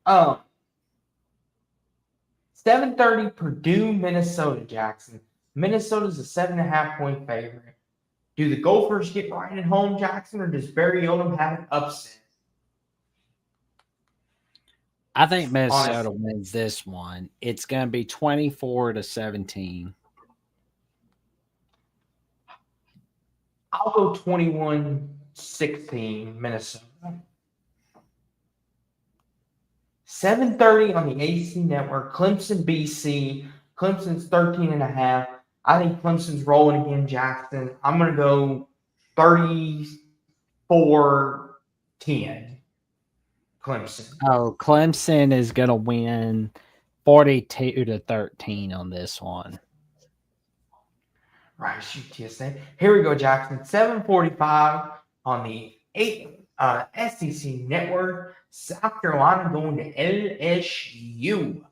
S2: 7:30 Purdue, Minnesota, Jackson. Minnesota's a 7.5-point favorite. Do the Gophers get right at home, Jackson, or does Barry Odom have an upset?
S1: I think Minnesota wins this one. It's going to be 24-17.
S2: I'll go 21-16 Minnesota. 7:30 on the AC Network. Clemson, BC. Clemson's 13.5. I think Clemson's rolling again, Jackson. I'm going to go 34-10. Clemson.
S1: Oh, Clemson is going to win 42-13 on this one.
S2: Right, UTSA. Here we go, Jackson. 7:45 on the SEC Network. South Carolina going to LSU.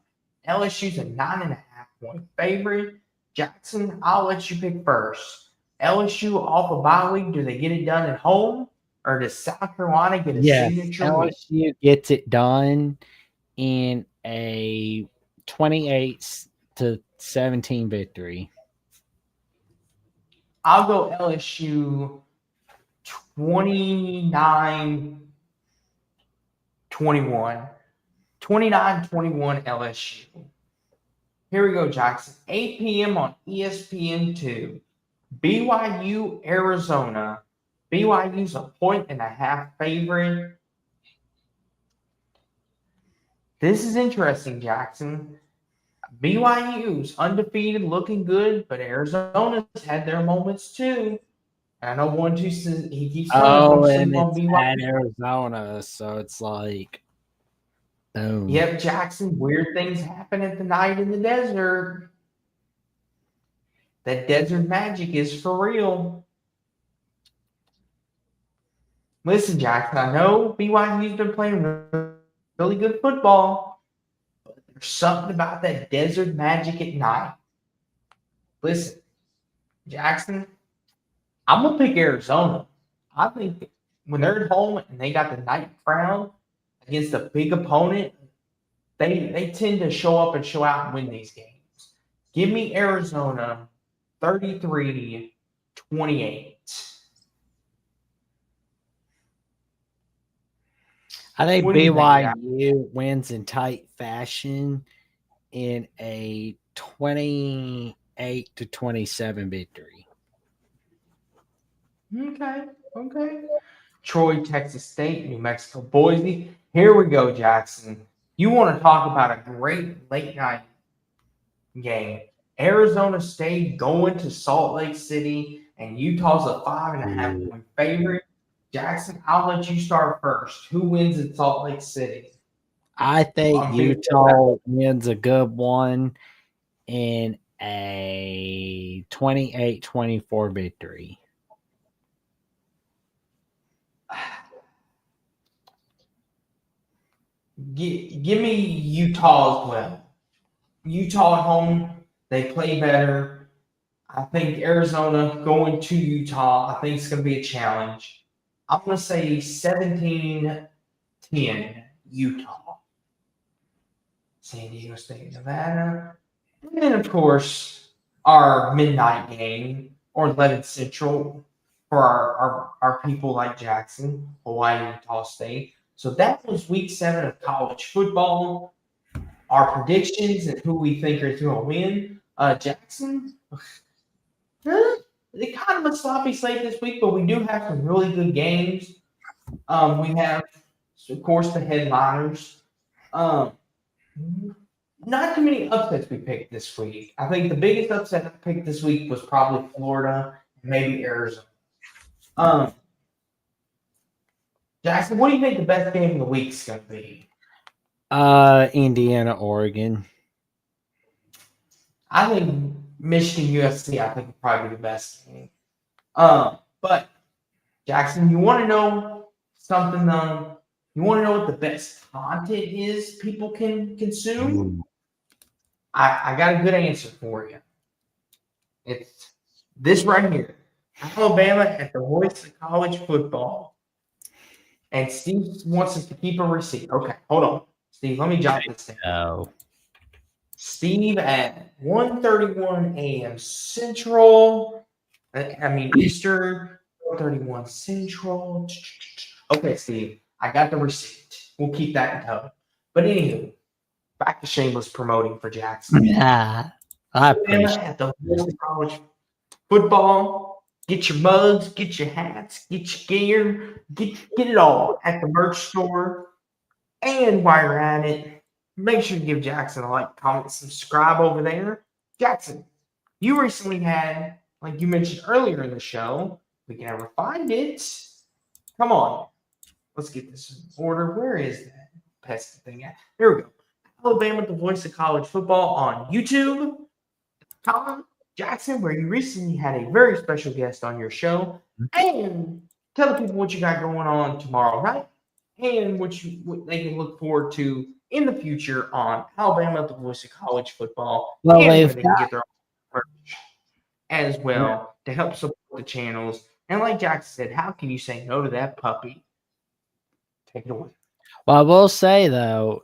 S2: LSU's a 9.5-point favorite. Jackson, I'll let you pick first. LSU off a bye week. Do they get it done at home, or does South Carolina get a signature win?
S1: LSU gets it done in a 28-17 victory.
S2: I'll go LSU 29-21. 29-21 LSU. Here we go, Jackson. 8 p.m. on ESPN2. BYU, Arizona. BYU's a 1.5 favorite. This is interesting, Jackson. BYU's undefeated, looking good, but Arizona's had their moments too. I know 1-2 says he keeps
S1: and it's at Arizona, so it's like, boom.
S2: Yep, Jackson. Weird things happen at the night in the desert. That desert magic is for real. Listen, Jackson. I know BYU's been playing really good football, but there's something about that desert magic at night. Listen, Jackson. I'm gonna pick Arizona. I think when they're at home and they got the night crown against a big opponent, they tend to show up and show out and win these games. Give me Arizona 33-28.
S1: I think BYU wins in tight fashion in a 28-27 victory.
S2: Okay. Troy, Texas State, New Mexico, Boise. Here we go, Jackson. You want to talk about a great late night game. Arizona State going to Salt Lake City, and Utah's a 5.5-point favorite. Jackson, I'll let you start first. Who wins in Salt Lake City?
S1: I think Utah wins a good one in a 28-24 victory.
S2: Give me Utah as well. Utah at home, they play better. I think Arizona going to Utah, I think it's going to be a challenge. I'm going to say 17-10 Utah. San Diego State, Nevada. And then, of course, our midnight game, or 11 Central, for our people like Jackson, Hawaii, Utah State. So that was week 7 of college football. Our predictions and who we think are going to win. Jackson, they kind of a sloppy slate this week, but we do have some really good games. We have, of course, the headliners. Not too many upsets we picked this week. I think the biggest upset I picked this week was probably Florida and maybe Arizona. Jackson, what do you think the best game of the week is going to be?
S1: Indiana, Oregon.
S2: I think Michigan, USC, I think would probably be the best game. But Jackson, you want to know something? You want to know what the best content is people can consume? I got a good answer for you. It's this right here. Alabama at the voice of college football. And Steve wants us to keep a receipt. Okay, hold on. Steve, let me jot this down.
S1: Oh.
S2: Steve at 1:31 a.m. Central. Eastern. 1:31 Central. Okay, Steve, I got the receipt. We'll keep that in tow. But anywho, back to shameless promoting for Jackson.
S1: Yeah, I appreciate
S2: at the college football. Get your mugs, get your hats, get your gear, get it all at the merch store. And while you're at it, make sure to give Jackson a like, comment, subscribe over there. Jackson, you recently had, like you mentioned earlier in the show, we can never find it. Come on. Let's get this in order. Where is that pesky thing at? There we go. Alabama, the voice of college football on YouTube. Tom Jackson, where you recently had a very special guest on your show. And tell the people what you got going on tomorrow night and what they can look forward to in the future on Alabama, the voice of college football,
S1: Well,
S2: and where
S1: we've
S2: they can
S1: got
S2: get their own merch as well to help support the channels. And like Jackson said, how can you say no to that puppy? Take it away.
S1: Well, I will say though,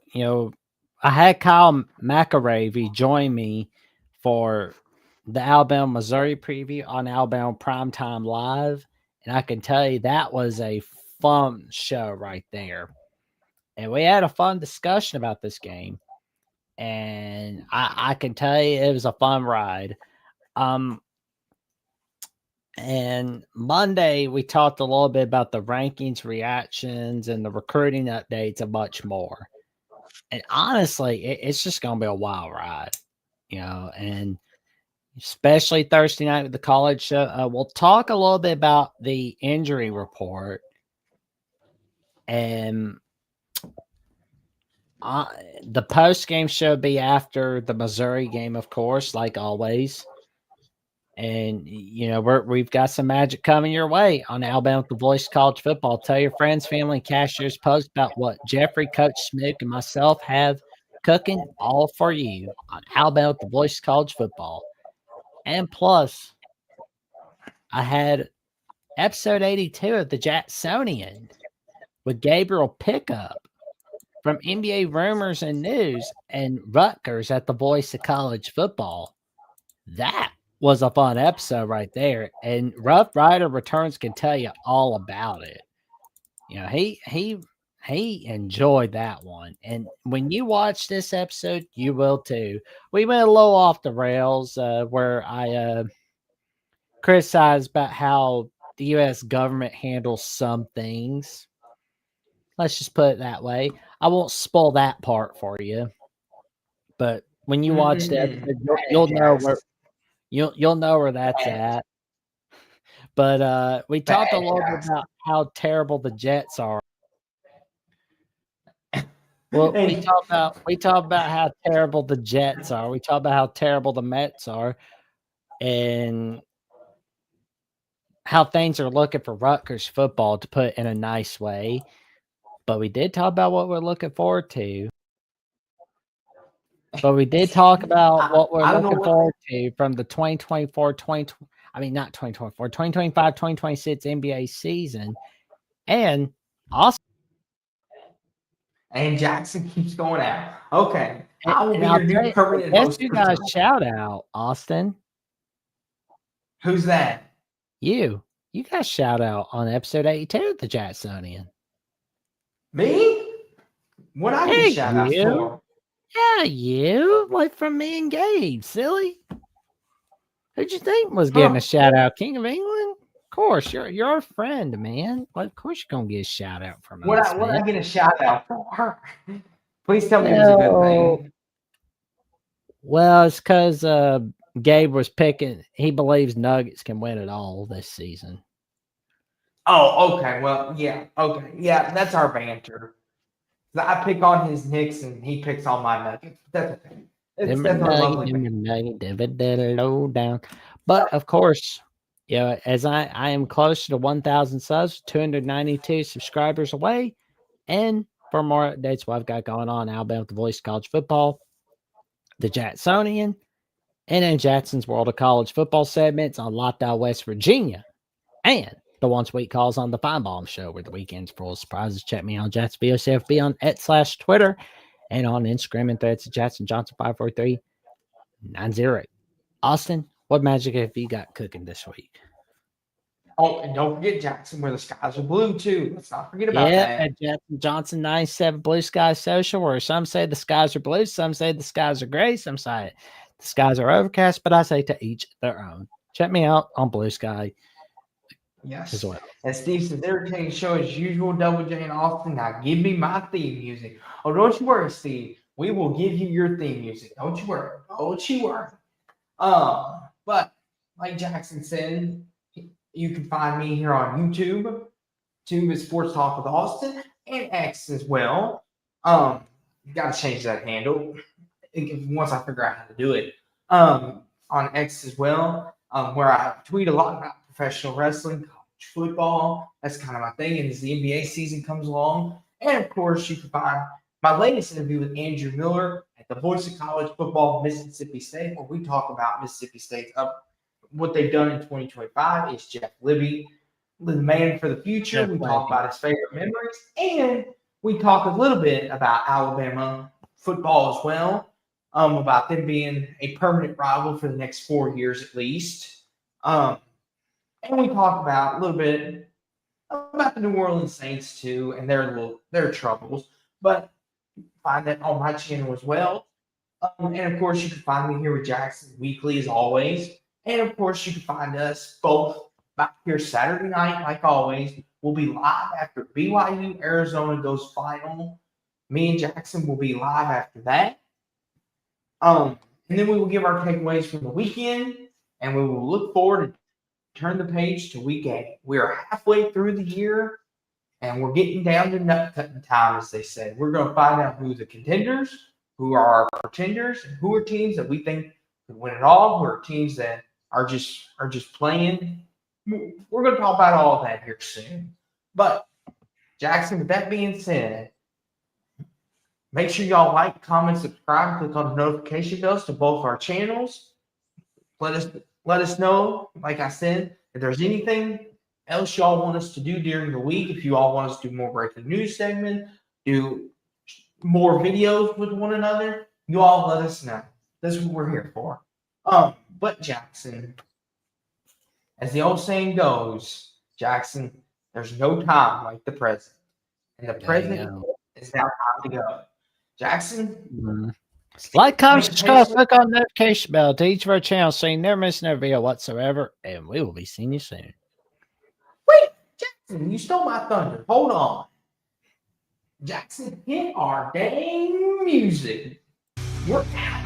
S1: I had Kyle McAravey join me for the Alabama Missouri preview on Alabama Primetime Live, and I can tell you that was a fun show right there. And we had a fun discussion about this game, and I can tell you it was a fun ride. And Monday, we talked a little bit about the rankings, reactions, and the recruiting updates, and much more. And honestly, it's just going to be a wild ride, and especially Thursday night with the college show. We'll talk a little bit about the injury report. And the post-game show will be after the Missouri game, of course, like always. And we've got some magic coming your way on Alabama with the Voice College Football. Tell your friends, family, and cashiers post about what Jeffrey, Coach Smook, and myself have cooking all for you on Alabama with the Voice College Football. And plus, I had episode 82 of the Jacksonian with Gabriel Pickup from NBA Rumors and News and Rutgers at the Voice of College Football. That was a fun episode right there. And Rough Rider Returns can tell you all about it. He enjoyed that one. And when you watch this episode, you will too. We went a little off the rails where I criticized about how the U.S. government handles some things. Let's just put it that way. I won't spoil that part for you. But when you watch that, you'll know where you'll know where that's at. But we talked a little bit about how terrible the Jets are. Well, we talk about how terrible the Jets are. We talk about how terrible the Mets are, and how things are looking for Rutgers football, to put it in a nice way. But we did talk about what we're looking forward to. But we did talk about what we're looking forward to from the 2025, 2026 NBA season. And also,
S2: and Jackson keeps going out. Okay. I will be your new permanent host.
S1: You guys shout out, Austin.
S2: Who's that?
S1: You guys shout out on episode 82 of the Jacksonian.
S2: Me? What I get shout out for?
S1: Yeah, you. Like from me and Gabe, silly. Who'd you think was getting a shout out? King of England? Of course, you're our friend, man. Well, of course you're gonna get a shout out from us.
S2: What I get a shout out for? Please tell me it was a good thing.
S1: Well, it's because Gabe was picking. He believes Nuggets can win it all this season.
S2: Oh, okay. Well, yeah. Okay. Yeah, that's our banter. I pick on his Knicks and he picks on my Nuggets. That's okay. That's our lovely
S1: down. But of course, as I am close to 1,000 subs, 292 subscribers away. And for more updates, what I've got going on, Alabama with the Voice of College Football, the Jacksonian, and in Jackson's World of College Football segments on Locked Out West Virginia, and the Once Week Calls on the Fine Bomb Show, where the weekend's full of surprises. Check me out, Jats VOCFB on @/Twitter and on Instagram and threads at Jackson Johnson 543-908. Austin, what magic have you got cooking this week?
S2: Oh, and don't forget Jackson, where the skies are blue too. Let's not forget about that.
S1: At Jackson Johnson 97 Blue Sky Social, where some say the skies are blue, some say the skies are gray, some say the skies are overcast, but I say to each their own. Check me out on Blue Sky
S2: Yes.
S1: as well.
S2: And Steve says, entertaining show as usual, Double J and Austin. Now give me my theme music. Oh, don't you worry, Steve. We will give you your theme music. Don't you worry. Don't you worry. But like Jackson said, you can find me here on YouTube. YouTube is Sports Talk with Austin and X as well. You got to change that handle once I figure out how to do it. On X as well, where I tweet a lot about professional wrestling, college football. That's kind of my thing. And as the NBA season comes along, and of course, you can find my latest interview with Andrew Miller at the Voice of College Football, Mississippi State, where we talk about Mississippi State what they've done in 2025. Is Jeff Libby, the man for the future.
S1: Jeff
S2: We
S1: Libby.
S2: talk about his favorite memories, and we talk a little bit about Alabama football as well. About them being a permanent rival for the next 4 years at least. And we talk about a little bit about the New Orleans Saints too and their troubles. But find that on my channel as well. And of course, you can find me here with Jackson weekly as always. And of course, you can find us both back here Saturday night, like always. We'll be live after BYU Arizona goes final. Me and Jackson will be live after that. And then we will give our takeaways from the weekend, and we will look forward to turn the page to week 8. We are halfway through the year, and we're getting down to nut cutting time, as they say. We're going to find out who the contenders, who are our pretenders, and who are teams that we think could win it all, who are teams that are just playing. We're going to talk about all of that here soon. But Jackson, with that being said, make sure y'all like, comment, subscribe, click on the notification bells to both our channels. Let us know, like I said, if there's anything else y'all want us to do during the week. If you all want us to do more breaking news segment, do more videos with one another, you all let us know. That's what we're here for. But Jackson, as the old saying goes, Jackson, there's no time like the present. And the present is now time to go. Jackson?
S1: Like, comment, subscribe, click on the notification bell to each of our channels so you never miss another video whatsoever. And we will be seeing you soon.
S2: Wait, Jackson, you stole my thunder. Hold on. Jackson, hit our dang music. We're out.